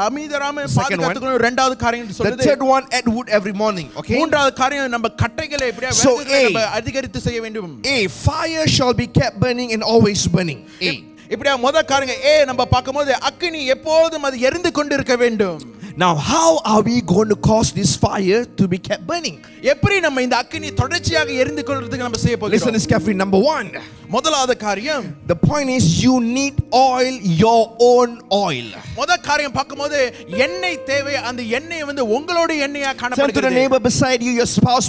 அமிதராம பாதுகாத்துக்கணும். இரண்டாவது காரியம் என்று The சொல்லுது. third one, add wood every morning. Okay? மூன்றாவது காரியம் நம்ம கட்டைகளை இப்படியே So, விறகுகளை A. நம்ம அதிகரித்து செய்ய வேண்டும். A, fire shall be kept burning and always burning. A. இப்படியா முதல் காரியம் A நம்ம பார்க்கும்போது அக்கினி எப்பொழுதும் அது எரிந்து கொண்டு இருக்க வேண்டும். Now, how are we going to cause this fire to be kept burning? எப்படி நம்ம இந்த அக்கினி தொடர்ச்சியாக எரிந்து கொள்றதுக்கு நம்ம செய்ய Listen போகிறோம்? this carefully. Number 1, முதலாவது காரியம் the point is you need oil, your own oil. முதல் காரியம் பார்க்கும்போது எண்ணெய் தேவை. அந்த எண்ணெய் வந்து உங்களோட எண்ணெயா Turn to the காணப்படுகிறது. neighbor beside you, your spouse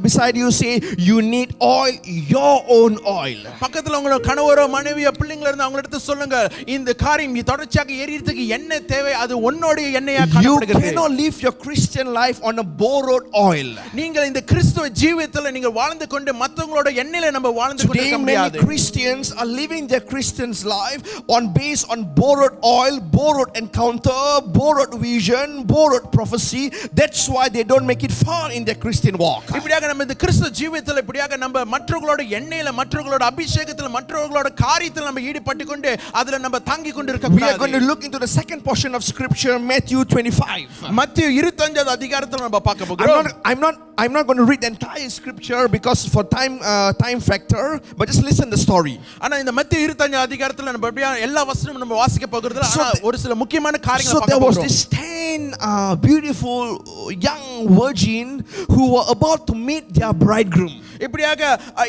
beside you, say you need oil, your own oil. பக்கத்துல உங்களோட கணவரோ மனைவியோ பிள்ளைங்கள இருந்து அவங்க எடுத்து சொல்லுங்க, இந்த காரியம் தொடர்ச்சியாக எரியறதுக்கு எண்ணெய் தேவை, அது உன்னோட எண்ணெயா You காணப்படுகிறது. cannot live your Christian life on a borrowed oil. நீங்கள் இந்த கிறிஸ்துவ ஜீவியத்துல நீங்க வாழ்ந்து கொண்டு மத்தவங்களோட எண்ணெயில நம்ம வாழ்ந்து கொண்டு Today இருக்க many முடியாது. Christians are living their Christian's life based on borrowed oil, borrowed encounter, borrowed vision, borrowed prophecy. That's why they don't make it far in their Christian walk. இப்படியாக நம்ம இந்த கிறிஸ்துவ ஜீவியத்துல இப்படியாக நம்ம மற்றவங்களோட எண்ணெயில மற்றவங்களோட அபிஷேகத்துல மற்றவங்களோட காரியத்துல நம்ம ஈடுபட்டு கொண்டு அதுல நம்ம தாங்கி கொண்டு இருக்க We are going to கூடாது. look into the second portion of scripture, Matthew 25. மத்தேயு 25வது அதிகாரத்துல நம்ம பார்க்க போகிறோம். I'm not going to read the entire scripture because for time factor, but just listen the the story. ஆனா இந்த மத்திய 25 அதிகாரத்துல நம்ம அப்படியே எல்லா வசனமும் நம்ம வாசிக்க போகிறது ஆனா ஒரு சில முக்கியமான காரியங்களை So பார்க்க there was போறோம். this 10 beautiful young virgin who were about to meet their bridegroom. இப்படியாக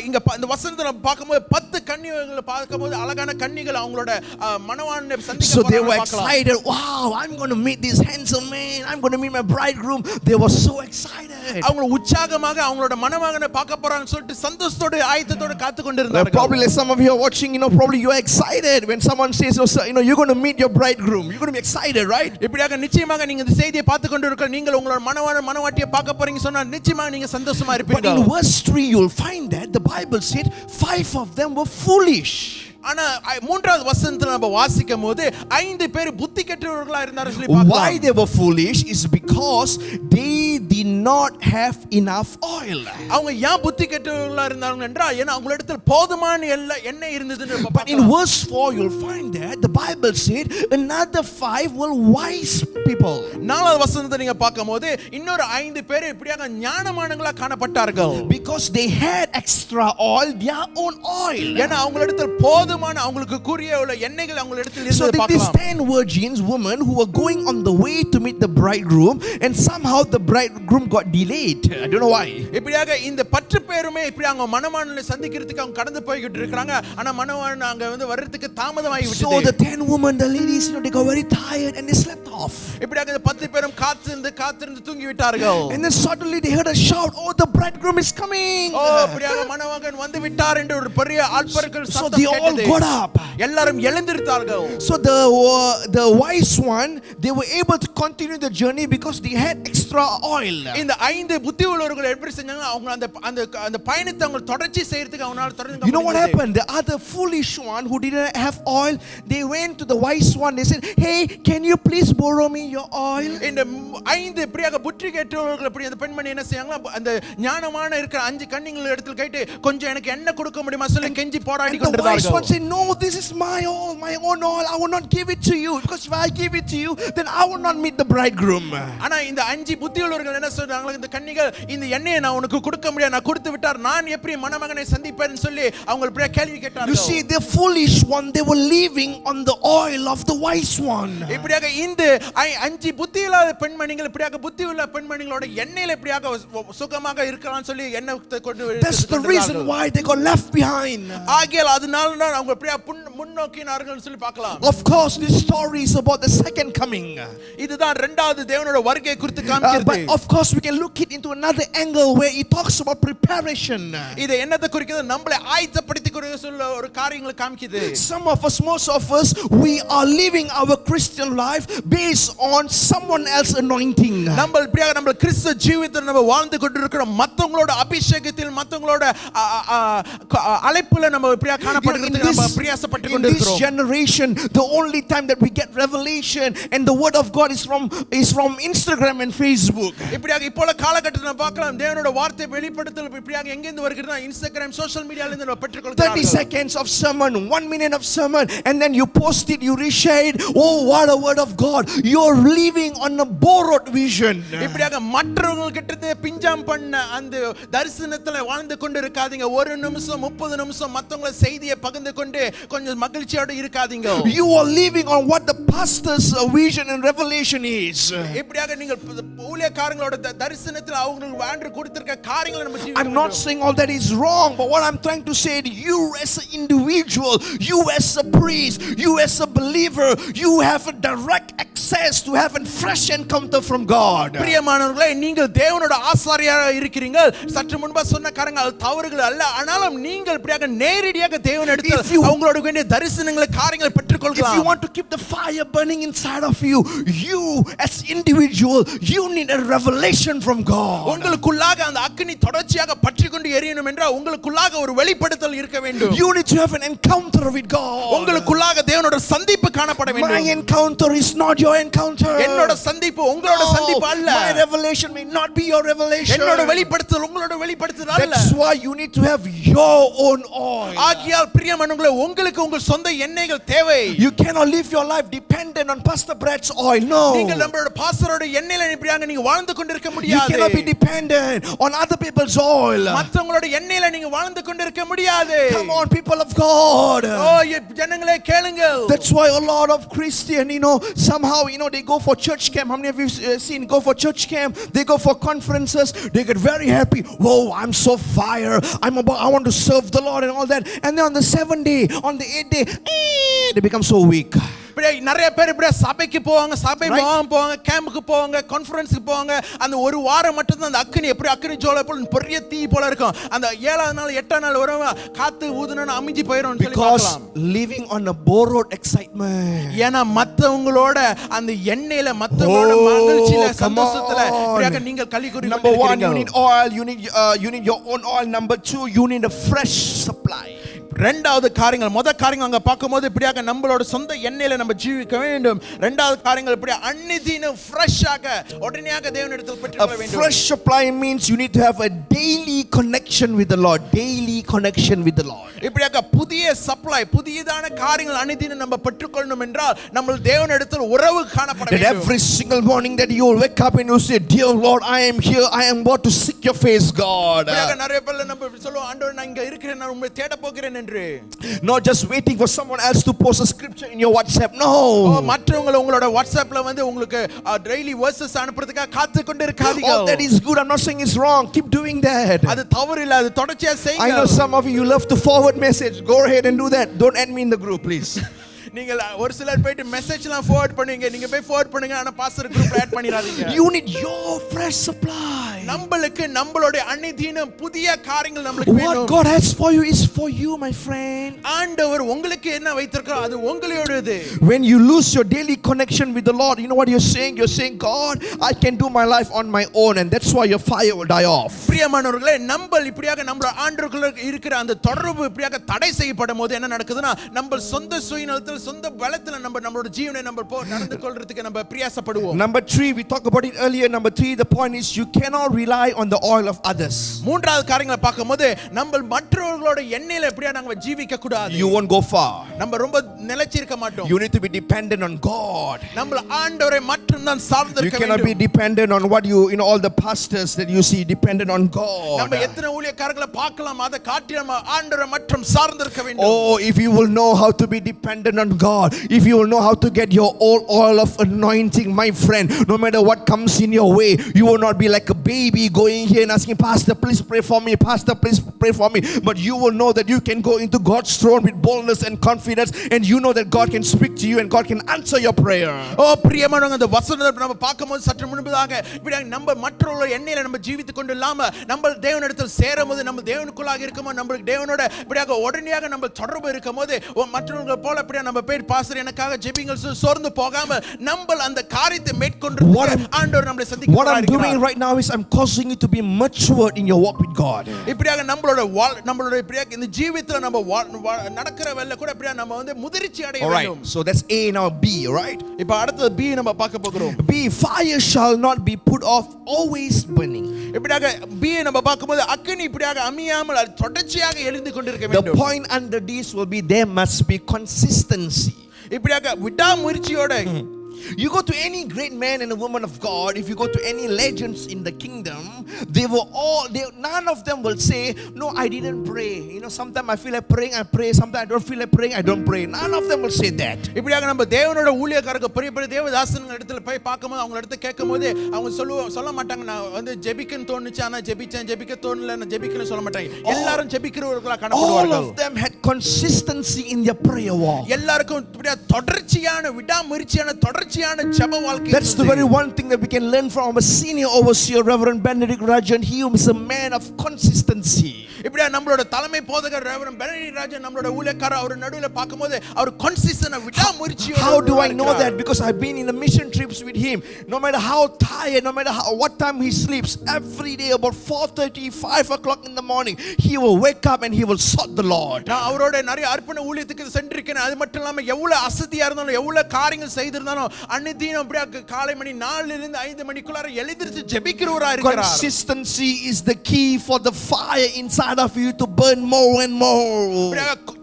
இங்க இந்த வசனத்தை நம்ம பார்க்கும்போது 10 கன்னிகைகளை பார்க்கும்போது அழகான கன்னிகள் அவங்களோட மணவாளனை சந்திக்க So they were போறாங்க பார்க்கலாம். excited. Wow, I'm going to meet this handsome man. I'm going to meet my bridegroom. They were so excited. அவங்க உற்சாகமாக அவங்களோட மணமகனை பார்க்க போறாங்கன்னு சொல்லிட்டு சந்தோஷத்தோட ஆயத்தத்தோட காத்து Well, கொண்டிருந்தார்கள். probably like some of you are watching, probably you are excited when someone says, you're going to meet your bridegroom. You're going to be excited, right? இப்படியாக நிச்சயமாக நீங்க இந்த செய்தியை பார்த்து கொண்டிருக்க நீங்கள் உங்களோட மணவாட்டியை பார்க்க போறீங்க சொன்னா நிச்சயமாக நீங்க சந்தோஷமா But இருப்பீங்க. in verse 3, you'll find that the Bible said 5 of them were foolish. ஆனா மூன்றாவது வசனத்துல நம்ம வாசிக்கும் போது 5 பேர் புத்தி கெட்டவர்களா இருந்தாரு சொல்லி பார்க்கலாம். Why they were foolish is because they did not have enough oil. அவங்க ஏன் புத்தி கெட்டவர்களா இருந்தாங்க என்றால் ஏன்னா அவங்களிடத்தில் போதுமான எண்ணெய் இருந்ததுன்னு நம்ம But in பார்க்கலாம். verse 4, you'll find that the Bible said another 5 were wise people. நாலாவது வசனத்தை நீங்க பார்க்கும்போது இன்னொரு 5 பேர் இப்படியாக ஞானமானவங்களா காணப்பட்டார்கள். Because they had extra oil, their own oil. ஏன்னா அவங்களிடத்தில் போதுமான அவங்களுக்கு கூறிய எண்ணெய்கள் அவங்களிடத்தில் So இருந்ததை these பார்க்கலாம். 10 virgins, women who were going on the way to meet the bridegroom, and somehow the bridegroom got delayed. I don't know why. இப்படியாக இந்த 10 பேருமே இப்படி அவங்க மணவாளனை சந்திக்கிறதுக்கு அவங்க கடந்து போய்கிட்டு இருக்காங்க. ஆனா மணவாளன் அங்க வந்து வர்றதுக்கு தாமதமாகி So விட்டது. the 10 women, the ladies, they got very tired and they slept off. இப்படியாக இந்த 10 பேரும் காத்திருந்து தூங்கி விட்டார்கள். And then suddenly they heard a shout, "Oh, the bridegroom is coming!" இப்படியாக மணமகன் வந்து விட்டார் என்று ஒரு பெரிய ஆட்பர்கள் So சத்தம் they all கேட்டது. got up. எல்லாரும் எழுந்திருந்தார்கள். So the wise one, they were able to continue the journey because they had extra oil. இந்த 5 புத்தி உள்ளவர்கள் எப்படி செஞ்சாங்க அவங்க அந்த அந்த அந்த பயணத்தை அவங்க தொடர்ச்சி செய்யறதுக்கு அவங்களால தொடர்ந்து You know what happened? The other foolish one who didn't have oil, they went to the wise one. They said, "Hey, can you please borrow me your oil?" இந்த 5 இப்படியாக புத்தி கெட்டவர்கள் இப்படி அந்த பெண்மணி என்ன செய்யாங்க அந்த ஞானமான இருக்கிற 5 கன்னிகள் இடத்துல கேட்டு கொஞ்சம் எனக்கு எண்ணெய் கொடுக்க முடியுமா சொல்லி கெஞ்சி போராடி And the wise one கொண்டிருந்தார்கள். said, "No, this is my oil, my own oil. I will not give it to you because if I give it to you, then I will not meet the bridegroom." ஆனா இந்த 5 புத்தி உள்ளவர்கள் என்ன சொல்றாங்க இந்த கன்னிகள் இந்த எண்ணெயை நான் உனக்கு கொடுக்க முடியாது நான் கொடுத்து விட்டார் நான் எப்படி மணமகனை சந்திப்பேன்னு சொல்லி அவங்க இப்படி கேள்வி You கேட்டார்கள். see, the foolish one, they were living on the oil of the wise one. இப்படியாக இந்த 5 புத்தி இல்லாத பெண்மணிகள் இப்படியாக புத்தி உள்ள பெண்மணிகளோட எண்ணெயில இப்படியாக சுகமாக இருக்கலாம்னு சொல்லி எண்ணெய் கொண்டு That's the reason why they got left behind. ஆகியால் அதனால தான் அவங்க இப்படியா முன்னோக்கினார்கள் சொல்லி பார்க்கலாம். Of course, this story is about the second coming. இதுதான் இரண்டாவது தேவனோட வருகை குறித்து But காமிக்கிறது. of course, we can look it into another angle where it talks about preparation. இது என்னத்தை குறிக்கிறது நம்மளை ஆயத்தப்படுத்திக் கொள்ள சொல்ல ஒரு காரியங்களை காமிக்குது. Some of us, most of us, we are living our Christian life based on someone else's anointing. நம்ம இப்படியாக நம்ம கிறிஸ்து ஜீவிதத்தை நம்ம வாழ்ந்து கொண்டிருக்கிறோம் மத்தவங்களோட அபிஷேகத்தில் மத்தவங்களோட அழைப்புல நம்ம இப்படியா காணப்படுறதுக்கு நம்ம பிரயாசப்பட்டு In this கொண்டிருக்கிறோம். generation, the only time that we get revelation and the word of God is from Instagram and Facebook. இப்படியாக இப்போல காலகட்டத்துல பார்க்கலாம் தேவனோட வார்த்தை வெளிப்படுத்தல் இப்படியாக எங்க இருந்து வருகிறதா இன்ஸ்டாகிராம் சோஷியல் மீடியால இருந்து நம்ம 30 பெற்றுக்கொள்கிறோம். seconds of sermon, 1 minute of sermon, and then you post it, you reshare it. Oh, what a word of God. You're living on a borrowed vision. இப்படியாக மற்றவங்க கிட்ட பிஞ்சாம் பண்ண அந்த தரிசனத்துல வாழ்ந்து கொண்டு இருக்காதீங்க. ஒரு நிமிஷம் 30 நிமிஷம் மத்தவங்க செய்தியை பகிர்ந்து கொண்டு கொஞ்சம் மகிழ்ச்சியோட இருக்காதீங்க. You are living on what the pastor's vision and revelation is. இப்படியாக நீங்கள் ஊழியக்காரங்களோட தரிசனத்துல அவங்களுக்கு ஆண்டவர் கொடுத்திருக்க காரியங்களை நம்ம I'm ஜீவிக்க not saying all that is wrong, but what I'm trying to say is you as an individual, you as a priest, you as a believer, you have a direct access to have a fresh encounter from God. பிரியமானவர்களே நீங்கள் தேவனோட ஆசாரியராக இருக்கிறீங்க. சற்று முன்பா சொன்ன காரியங்கள் தவறுகள் அல்ல. ஆனாலும் நீங்கள் இப்படியாக நேரடியாக தேவனிடத்தில் அவங்களோட வேண்டிய தரிசனங்களை காரியங்களை If you பெற்றுக்கொள்ளலாம். want to keep the fire burning inside of you, you as individual, you need a revelation from God. உங்களுக்குள்ளாக அந்த அக்கினி தொடர்ச்சியாக பற்றிக்கொண்டு எரியணும் என்றால் உங்களுக்குள்ளாக ஒரு வெளிப்படுத்தல் இருக்க வேண்டும். You need to have an encounter with God. உங்களுக்குள்ளாக தேவனோட சந்திப்பு சந்திப்பு காணப்பட My வேண்டும். encounter is not your encounter. என்னோட சந்திப்பு உங்களோட சந்திப்பு அல்ல. My revelation may not be your revelation. என்னோட வெளிப்படுத்தல் உங்களோட வெளிப்படுத்தல் அல்ல. That's why you need to have your own oil. ஆகியால் பிரியமானவர்களே உங்களுக்கு உங்கள் சொந்த எண்ணெய்கள் தேவை. You cannot live your life dependent on Pastor Brad's oil. No. நீங்கள் நம்மளோட பாஸ்டரோட எண்ணெயில இப்படியாக நீங்க வாழ்ந்து கொண்டிருக்க You முடியாது. cannot be dependent on other people's oil. மற்றவங்களோட எண்ணெயில நீங்க வாழ்ந்து கொண்டிருக்க முடியாது. Come on, people of God. ஓ ஜனங்களே கேளுங்கள். That's why a lot of Christian, somehow, they go for church camp. How many of you seen go for church camp? They go for conferences. They get very happy. Whoa, I'm so fire. I want to serve the Lord and all that. And then on the 7th day, on the 8th day, they become so weak. நிறைய பேர் இப்படி சபைக்கு போவாங்க, சபை முகாம் போவாங்க, கேம்புக்கு போவாங்க, கான்ஃபரன்ஸ்க்கு போவாங்க. அந்த ஒரு வாரம் மட்டும் தான் அந்த அக்கினி ஜோலை போல பெரிய தீ போல இருக்கும். அந்த 7ஆவது நாள் 8ஆவது நாள் வரும் காத்து ஊதுனன்னு அமைஞ்சி போயிடும் சொல்லி பார்க்கலாம். Because living on a borrowed excitement. ஏனா மத்தவங்களோட அந்த எண்ணெயில மத்தவங்களோட மகிழ்ச்சியில சந்தோஷத்துல இப்படியாக நீங்கள் களி கூறி Number 1, you need oil. You need your own oil. Number 2, you need a fresh supply. ரெண்டாவது காரியங்கள் முதல் காரியங்கள் அங்க பார்க்கும்போது இப்படியாக நம்மளோட சொந்த எண்ணெயில நம்ம ஜீவிக்க வேண்டும். ரெண்டாவது காரியங்கள் இப்படி அன்னிதின ஃப்ரெஷ்ஷாக உடனடியாக தேவனிடத்தில் பெற்றுக்கொள்ள வேண்டும். A fresh supply means you need to have a daily connection with the Lord. Daily connection with the Lord. இப்படியாக புதிய சப்ளை புதியதான காரியங்கள் அன்னிதின நம்ம பெற்றுக்கொள்ளணும் என்றால் நம்ம தேவனிடத்தில் உறவு காணப்பட That வேண்டும். every single morning that you will wake up and you say, "Dear Lord, I am here. I am about to seek your face, God." இப்படியாக நிறைய பேர் நம்ம சொல்லுவோம், ஆண்டவரே நான் இங்க இருக்கிறேன், நான் உம்மை தேட போகிறேன் என்று. Not just waiting for someone else to post a scripture in your WhatsApp. No. மற்றவங்க உங்களோட வாட்ஸ்அப்ல வந்து உங்களுக்கு டெய்லி வெர்சஸ் அனுப்புறதுக்காக காத்து கொண்டு இருக்காதீங்க. Oh, that is good. I'm not saying it's wrong. Keep doing that. அது தவறு இல்ல, அது தொடர்ச்சியா செய்யுங்க. I know some of you love to forward message. Go ahead and do that. Don't add me in the group, please. நீங்க ஒரு சிலர் போய்ட்டு மெசேஜ்லாம் ஃபார்வர்ட் பண்ணுவீங்க. நீங்க போய் ஃபார்வர்ட் பண்ணுங்க, ஆனா பாஸ்டர் குரூப்ல add பண்ணிராதீங்க. You need your fresh supply. நமக்கு நம்மளோட அன்னிதின புதிய காரியங்கள் நமக்கு வேணும். What God has for you is for you, my friend. ஆண்டவர் உங்களுக்கு என்ன வைத்திருக்கார் அது உங்களுடையது. When you lose your daily connection with the Lord, you know what you're saying? You're saying, "God, I can do my life on my own," and that's why your fire will die off. பிரியமானவர்களே, நம்ம இப்படியாக நம்ம ஆண்டவருக்குள்ள இருக்கிற அந்த தொடர்பு இப்படியாக தடை செய்யப்படும்போது என்ன நடக்குதுன்னா நம்ம சொந்த சுயநலத்தில் சொந்த பலத்துல நம்மளோட ஜீவனை நம்ம நடந்து கொள்றதுக்கு நம்ம பிரயாசப்படுவோம். Number 3, we talked about it earlier. Number 3, the point is you cannot rely on the oil of others. மூன்றாவது காரியங்களை பார்க்கும்போது நம்ம மற்றவர்களோட எண்ணெயில எப்படியா நாம ஜீவிக்க கூடாது. You won't go far. நம்ம ரொம்ப நிலைச்சிருக்க மாட்டோம். You need to be dependent on God. நம்ம ஆண்டவரை மட்டும் தான் சார்ந்து இருக்க வேண்டும். You cannot be dependent on what all the pastors that you see, dependent on God. நம்ம எத்தனை ஊழியக்காரர்களை பார்க்கலாம், அதை காட்டி நம்ம ஆண்டவரை மட்டும் சார்ந்து இருக்க வேண்டும். Oh, if you will know how to be dependent on God, if you will know how to get your oil of anointing, my friend, no matter what comes in your way, you will not be like a baby going here and asking, "Pastor, please pray for me. Pastor, please pray for me." But you will know that you can go into God's throne with boldness and confidence, and you know that God can speak to you and God can answer your prayer. Oh, பிரியமானவங்க, அந்த வசனத்தை நம்ம பார்க்கும்போது சற்று முன்பதாக இப்படி நம்ம மற்றவர்களோட எண்ணெயில நம்ம ஜீவித்துக் கொண்டு இல்லாம நம்ம தேவனிடத்தில் சேரும்போது நம்ம தேவனுக்குள்ளாக இருக்கும்போது நம்மளுக்கு தேவனோட இப்படியாக உடனடியாக நம்ம தொடர்பு இருக்கும்போது மற்றவங்க போல இப்படியா நம்ம போய் பாஸ்டர் எனக்காக ஜெபிங்கள் சோர்ந்து போகாம நம்ம அந்த காரியத்தை மேற்கொண்டு ஆண்டவர் நம்மளை சந்திக்க What I'm doing right now is I'm causing you to be matured in your walk with God. இப்படியாக நம்மளோட இப்படியாக இந்த ஜீவிதத்துல நம்ம நடக்கிற வேளை கூட இப்படியா நம்ம வந்து முதிர்ச்சி அடைய வேண்டும். So that's A, now B, right? இப்போ அடுத்து B நம்ம பார்க்க போகிறோம். B, fire shall not be put off, always burning. இப்படியாக B நம்ம பார்க்கும்போது அக்கினி இப்படியாக அமியாமல் தொடர்ச்சியாக எரிந்து கொண்டிருக்க வேண்டும். The point under this will be there must be consistency. இப்படியாக விடாமுயற்சியோட You go to any great man and a woman of God, if you go to any legends in the kingdom, none of them will say, "No, I didn't pray. Sometimes I feel like praying, I pray. Sometimes I don't feel like praying, I don't pray." None of them will say that. இப்படியாக நம்ம தேவனோட ஊழியக்காரங்க பெரிய பெரிய தேவதாசனுங்க இடத்துல போய் பார்க்கும்போது அவங்க இடத்துல கேட்கும்போது அவங்க சொல்ல மாட்டாங்க, "நான் வந்து ஜெபிக்கன்னு தோணுச்சு, ஆனா ஜெபிக்க தோணல, நான் ஜெபிக்கன்னு சொல்ல மாட்டாங்க." எல்லாரும் ஜெபிக்கிறவர்களா காணப்படுவார்கள். All of them had consistency in their prayer walk. எல்லாருக்கும் இப்படியா தொடர்ச்சியான விடாமுயற்சியான தொடர்ச்சியான ஜெப வாழ்க்கை. That's the very one thing that we can learn from our senior overseer, Reverend Benedict Rajan. He was a man of consistency. இப்படியா நம்மளோட தலைமை போதகர் ரெவரண்ட் பெனடி ராஜன் நம்மளோட ஊழியக்காரர் அவர் நடுவுல பாக்கும்போது அவர் கன்சிஸ்டன்ட்டா விடாமுயற்சியோட How do I know that? Because I've been in the mission trips with him. No matter how tired, no matter what time he sleeps, every day about 4:30, 5 o'clock in the morning, he will wake up and he will sought the Lord. நான் அவரோட நிறைய அர்ப்பண ஊழியத்துக்கு சென்றிருக்கேன். அது மட்டும் இல்லாம எவ்வளவு அசதியா இருந்தாலும் எவ்வளவு காரியங்கள் செய்திருந்தாலும் அன்னிதினம் அப்படியே காலை மணி 4 இருந்து 5 மணிக்குள்ளார எழுந்திருச்சு ஜெபிக்கிறவரா இருக்கிறார். Consistency is the key for the fire inside of you to burn more and more.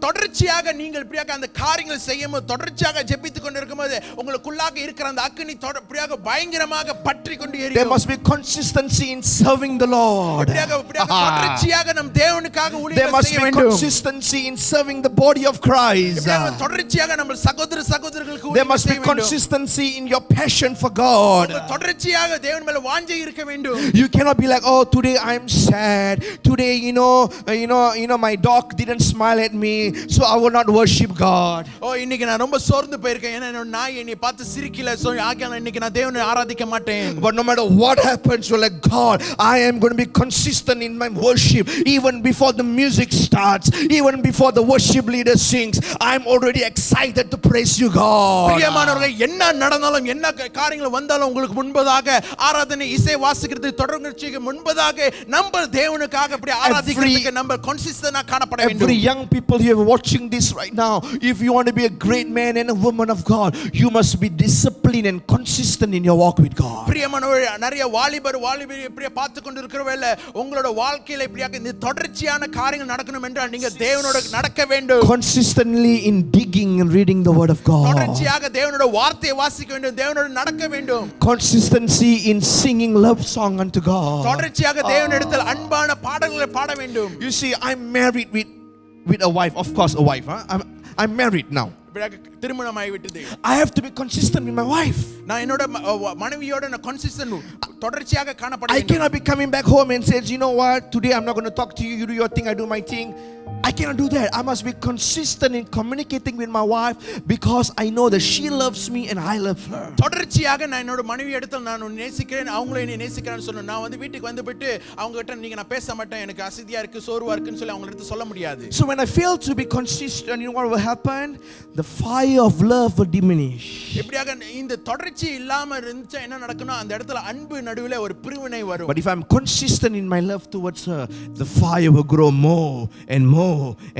தொடர்ச்சியாக நீங்கள் இப்படியாக அந்த காரியங்களை செய்யும்போது தொடர்ச்சியாக ஜெபித்துக் கொண்டிருக்கும்போது உங்களுக்குள்ளாக இருக்கிற அந்த அக்கினி இப்படியாக பயங்கரமாக பற்றி கொண்டு எரியும். There must be consistency in serving the Lord. தொடர்ச்சியாக நம் தேவனுக்காக There ஊழியம் must செய்ய be வேண்டும். consistency in serving the body of Christ. தொடர்ச்சியாக நம்ம சகோதர சகோதரர்களுக்கு There must be consistency in your passion for God. தொடர்ச்சியாக தேவன் மேல வாஞ்சை இருக்க வேண்டும். You cannot be like, oh, today I'm sad. Today, my dog didn't smile at me, so I will not worship God. ஓ இன்னைக்கு நான் ரொம்ப சோர்ந்து போயிருக்கேன். ஏன்னா என்னோட நாய் என்னை பார்த்து சிரிக்கல. சோ ஆகியால இன்னைக்கு நான் தேவனை ஆராதிக்க மாட்டேன். But no matter what happens, you're like, God, I am going to be consistent in my worship. Even before the music starts, even before the worship leader sings, I'm already excited to praise you, God. பிரியமானவர்களே, என்ன நடந்தாலும் என்ன காரியங்கள் வந்தாலும் உங்களுக்கு முன்பதாக ஆராதனை இசை வாசிக்கிறது தொடர்ச்சிக்கு முன்பதாக நம்ம தேவனுக்காக அப்படி ஆராதிக்கிறதுக்கு நம்ம கன்சிஸ்டன்ட்டா காணப்பட வேண்டும். Every young people here watching this right now, if you want to be a great man and a woman of God, you must be disciplined and consistent in your walk with God. பிரியமானவர்களே, நிறைய வாலிபர் இப்படியே பார்த்து கொண்டு இருக்கிறவங்கள உங்களோட வாழ்க்கையில இப்படியாக இந்த தொடர்ச்சியான காரியங்கள் நடக்கணும் என்றால் நீங்க தேவனோட நடக்க வேண்டும். Consistently in digging and reading the word of God. தொடர்ச்சியாக தேவனோட வார்த்தையை வாசிக்க வேண்டும், தேவனோட நடக்க வேண்டும். Consistency in singing love song unto God. தொடர்ச்சியாக தேவனிடத்தில் அன்பான பாடல்களை பாட வேண்டும். You see, I'm married with a wife, of course a wife, huh? I'm married now. திருமணமாகி விட்டது. I have to be consistent with my wife. நான் என்னோட மனைவியோட நான் கன்சிஸ்டன்ட் தொடர்ச்சியாக காணப்பட I வேண்டும். cannot be coming back home and says, you know what, today I'm not going to talk to you, you do your thing, I do my thing. I cannot do that. I must be consistent in communicating with my wife because I know that she loves me and I love her. தொடர்ச்சியாக நான் என்னோட மனைவி இடத்துல நான் நேசிக்கிறேன், அவங்களே என்னை நேசிக்கிறான்னு சொன்னா நான் வந்து வீட்டுக்கு வந்துட்டு அவங்க கிட்ட நீங்க நான் பேச மாட்டேன், எனக்கு அசதியா இருக்கு, சோர்வா இருக்குன்னு சொல்லி அவங்க எடுத்து சொல்ல முடியாது. So when I fail to be consistent, you know what will happen? The fire of love will diminish. எப்படியாக இந்த தொடர்ச்சி இல்லாம இருந்துச்சா என்ன நடக்கும்னா அந்த இடத்துல அன்பு நடுவுல ஒரு பிரிவினை வரும். But if I'm consistent in my love towards her, the fire will grow more and more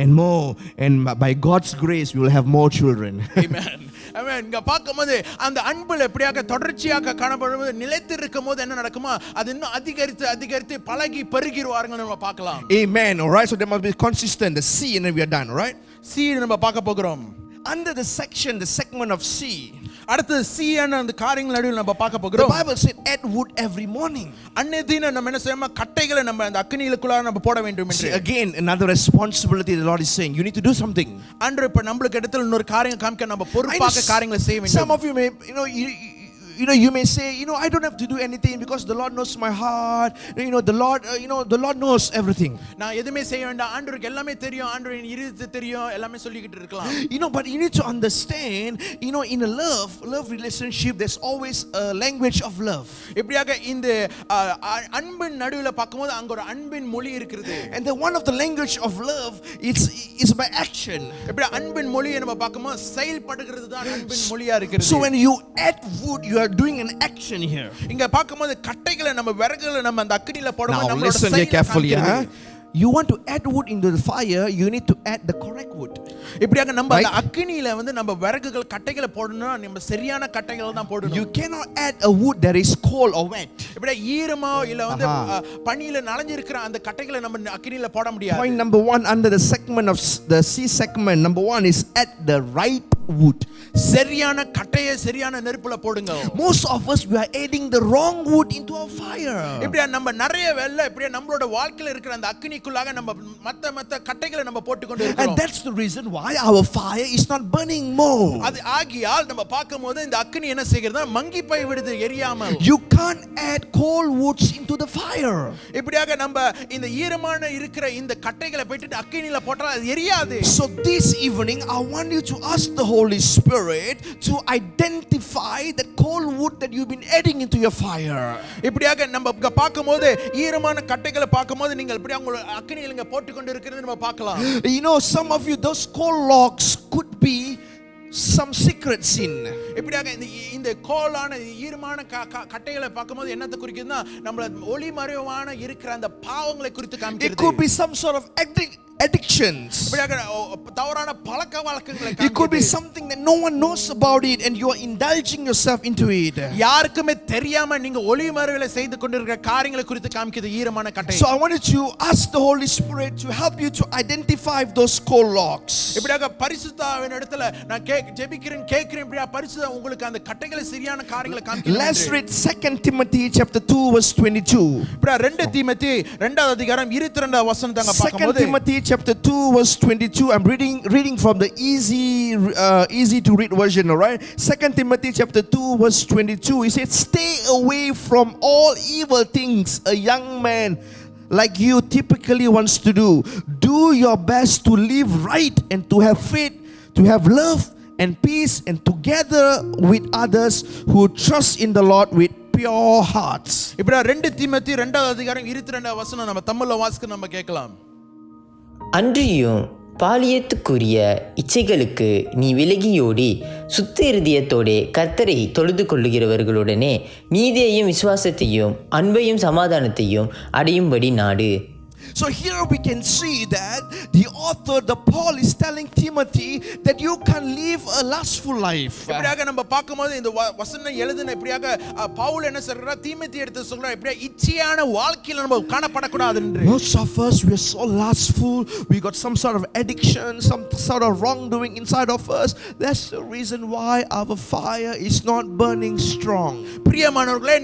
and more, and by God's grace we will have more children. Amen. Amen. இங்க பாக்கும்போது அந்த அன்புல எப்படியாக தொடர்ச்சியாக காணப்படும்போது நிலைத்து இருக்கும்போது என்ன நடக்குமா அது இன்னும் அதிகரித்து பழகி பெருகிடுவார்கள் நம்ம பார்க்கலாம். Amen. All right, so there must be consistent. The C, and then we are done. All right, C நம்ம பார்க்க போகிறோம். Under the segment of C, அடுத்து C என்ற அந்த காரியங்கள் நடுவில் நம்ம பார்க்க the போகிறோம். Bible said add wood every morning. அன்னைதின நம்ம என்ன செய்யணும், கட்டைகளை நம்ம அந்த அக்கினியிலுக்குள்ள நம்ம போட வேண்டும் என்று. Again, another responsibility the Lord is saying, you need to do something. அன்று இப்ப நம்மளுக்கு இடத்துல இன்னொரு காரியம் காமிக்க நம்ம பொறுப்பாக காரியங்களை செய்ய வேண்டும். Some of you may, you may say, I don't have to do anything because the Lord knows my heart. The Lord knows everything. நான் எதுமே செய்ய வேண்டாம், ஆண்டவருக்கு எல்லாமே தெரியும், ஆண்டவரின் இருதயத்தை தெரியும், எல்லாமே சொல்லிக்கிட்டு இருக்கலாம். But you need to understand, in a love relationship, there's always a language of love. எப்படியாக இந்த அன்பின் நடுவுல பாக்கும்போது அங்க ஒரு அன்பின் மொழி இருக்குது. And the one of the language of love is by action. எப்படி அன்பின் மொழியை நம்ம பாக்கும்போது செயல்படுகிறது தான் அன்பின் மொழியா இருக்குது. So when you add wood, you are doing an action here. இங்க பாக்கும்போது கட்டைகளை நம்ம விறகுகளை நம்ம அந்த அக்கினில போடும்போது Now நம்மளோட listen here carefully, காமிக்கிறது. You want to add wood into the fire, you need to add the correct wood. இப்படியாக நம்ம அந்த அக்கினியில வந்து நம்ம விறகுகள் கட்டைகளை போடணும், நம்ம சரியான கட்டைகளை தான் போடணும். You cannot add a wood that is cold or wet. இப்படி ஈரமா இல்ல வந்து பனியில நனைஞ்சு இருக்கிற அந்த கட்டைகளை நம்ம அக்கினியில போட முடியாது. Point number 1 under the segment of the C segment, number 1 is add the right wood. சரியான கட்டையை சரியான நெருப்புல போடுங்க. Most of us, we are adding the wrong wood into our fire. இப்படி நம்ம நிறைய வேளை இப்படி நம்மளோட வாழ்க்கையில இருக்கிற அந்த அக்கினிக்குள்ளாக நம்ம மத்த கட்டைகளை நம்ம போட்டு கொண்டு இருக்கோம். And that's the reason why our fire is not burning more. அது ஆகியால் நம்ம பாக்கும்போது இந்த அக்கினி என்ன செய்கிறதா மங்கி போய் விடுது, எரியாமல். You can't add cold woods into the fire. இப்படியாக நம்ம இந்த ஈரமான இருக்கிற இந்த கட்டைகளை போட்டு அக்கினில போட்டா அது எரியாது. So this evening I want you to ask the Holy Spirit to identify that coal wood that you've been adding into your fire. இப்படியாக நம்ம பார்க்கும்போது ஈரமான கட்டைகளை பார்க்கும்போது நீங்கள் இப்படி உங்க அக்கினியில் இங்க போட்டு கொண்டு இருக்கிறது நம்ம பார்க்கலாம். You know, some of you, those coal logs could be some secret sin. இப்படியாக இந்த கோலான ஈரமான கட்டைகளை பார்க்கும்போது என்னத்தை குறிக்குதுன்னா நம்மள ஒளிமறைவான இருக்கிற அந்த பாவங்களை குறித்து காமிக்கிறது. It could be some sort of addictions. தவறான பழக்க வழக்கங்களை It could be something that no one knows about it and you are indulging yourself into it. யாருக்குமே தெரியாம நீங்க ஒளிமறைவில செய்து கொண்டிருக்கிற காரியங்களை குறித்து காமிக்கிறது ஈரமான கட்டை. So I wanted to ask the Holy Spirit to help you to identify those coal logs. இப்படியாக பரிசுத்த ஆவியின் இடத்துல நான் ஜெபிக்கிறேன் கேக்குறேன் இப்படியா பரிசுத்த உங்களுக்கு அந்த கட்டைகளை சரியான காரியங்களை காமிக்கிறது. Let's read 2 Timothy chapter 2 verse 22. இப்ப 2 தீமோத்தேயு 2வது அதிகாரம் 22வது வசனத்தை அங்க 2 பார்க்கும்போது Timothy chapter 2 verse 22. I'm reading from the easy to read version, all right? 2 Timothy chapter 2 verse 22. He said, "Stay away from all evil things a young man like you typically wants to do. Do your best to live right and to have faith, to have love and peace, and together with others who trust in the Lord with pure hearts." இப்ப 2 தீமோத்தேயு 2வது அதிகாரம் 22வது வசனம் நம்ம தமிழ்ல வாசிக்க நம்ம கேட்கலாம். அன்றியும் பாலியத்துக்குரிய இச்சைகளுக்கு நீ விலகியோடி சுத்த இருதயத்தோடே கர்த்தரை தொழுது கொள்ளுகிறவர்களுடனே நீதியையும் விசுவாசத்தையும் அன்பையும் சமாதானத்தையும் அடையும்படி நாடு. So here we can see that the author, the Paul, is telling Timothy that you can live a lustful life. இப்படியாக நம்ம பார்க்கும்போது இந்த வசனம் எழுதின இப்படியாக பவுல் என்ன சொல்றார் தீமோத்தேயு எடுத்து சொல்றார் இப்படியா இச்சையான வாழ்க்கையில நம்ம காணப்படக்கூடாது என்று. Most of us, we are so lustful. We got some sort of addiction, some sort of wrongdoing inside of us. That's the reason why our fire is not burning strong. பிரியமானவர்களே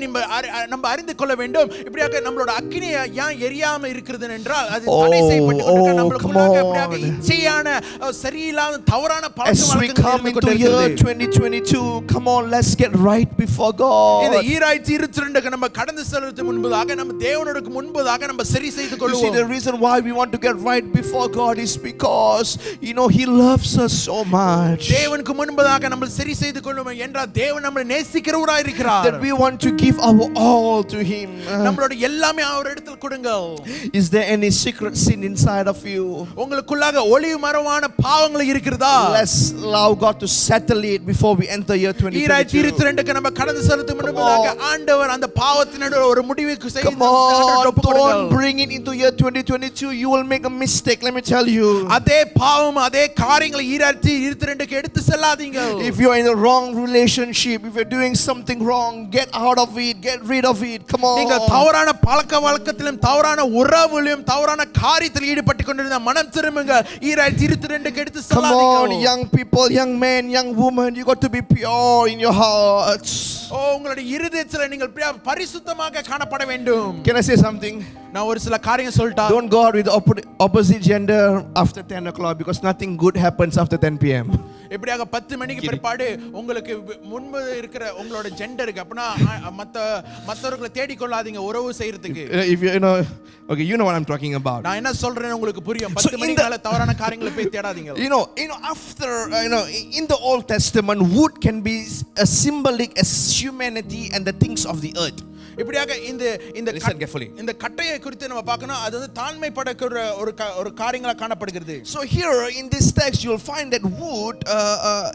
நம்ம அறிந்து கொள்ள வேண்டும் இப்படியாக நம்மளோட அக்கினி ஏன் எரியாம இருக்கிறது என்றால் அது தடை செய்யப்பட்டு கொண்டிருக்கிற நம்மளுக்குள்ளாக இப்படியாக இச்சையான சரியில்லாத தவறான பழக்க வழக்கங்கள் into year 2022, come on, let's get right before God. இந்த 2022 நம்ம கடந்து செல்வதற்கு முன்பதாக நம்ம தேவனுக்கு முன்பதாக நம்ம சரி செய்து கொள்வோம். You see, the reason why we want to get right before God is because He loves us so much. தேவனுக்கு முன்பதாக நம்ம சரி செய்து கொள்வோம் என்றால் தேவன் நம்மை நேசிக்கிறவராய் இருக்கிறார். That we want to give our all to Him. நம்மளோட எல்லாமே அவரிடத்தில் கொடுங்கள். Is there any secret sin inside of you? உங்களுக்குள்ளாக ஒளிமறைவான பாவங்கள் இருக்கிறதா? Let's allow God to settle it before we enter year 2022. 2022 நம்ம கடந்து செல்வதற்கு முன்பதாக ஆண்டவர் அந்த பாவத்தினோட ஒரு முடிவுக்கு செய்து Come on, don't bring it into year 2022. You will make a mistake, let me tell you. அதே பாவம் அதே காரியங்களை 2022 எடுத்து செல்லாதீங்க. If you're in the wrong relationship, if you're doing something wrong, get out of it, get rid of it. Come on. நீங்க தவறான பழக்க வழக்கத்திலும் தவறான உறவிலும் தவறான காரியத்தில் ஈடுபட்டு கொண்டிருந்த மனம் திரும்புங்க. 2022 எடுத்து செல்லாதீங்க. Come on, young people, young men, young women, you got to be pure in your hearts. உங்களுடைய இருதயத்தில் நீங்கள் பரிசுத்தமாக காணப்பட வேண்டும். Can I say something? நான் ஒரு சில காரியம் சொல்லிட்டா. Don't go out with the opposite gender after 10 o'clock because nothing good happens after 10 p.m. எப்படியாக 10 மணிக்கு பிற்பாடு உங்களுக்கு முன்பு இருக்கிற உங்களோட ஜெண்டருக்கு அப்பனா மத்தவர்களை தேடி கொள்ளாதீங்க உறவு செய்யறதுக்கு. If okay, you know what I'm talking about. நான் என்ன சொல்றேன்னு உங்களுக்கு புரியும். 10 மணிக்கு மேல தவறான காரியங்களை போய் தேடாதீங்க. After in the Old Testament, wood can be a symbolic as humanity and the things of the earth. இப்படியாக இந்த Listen carefully. இந்த கட்டையை குறித்து நம்ம பார்க்கணும். அது வந்து தாழ்மைப்படக்கூடிய ஒரு காரியங்களா காணப்படுகிறது. So here in this text you'll find that wood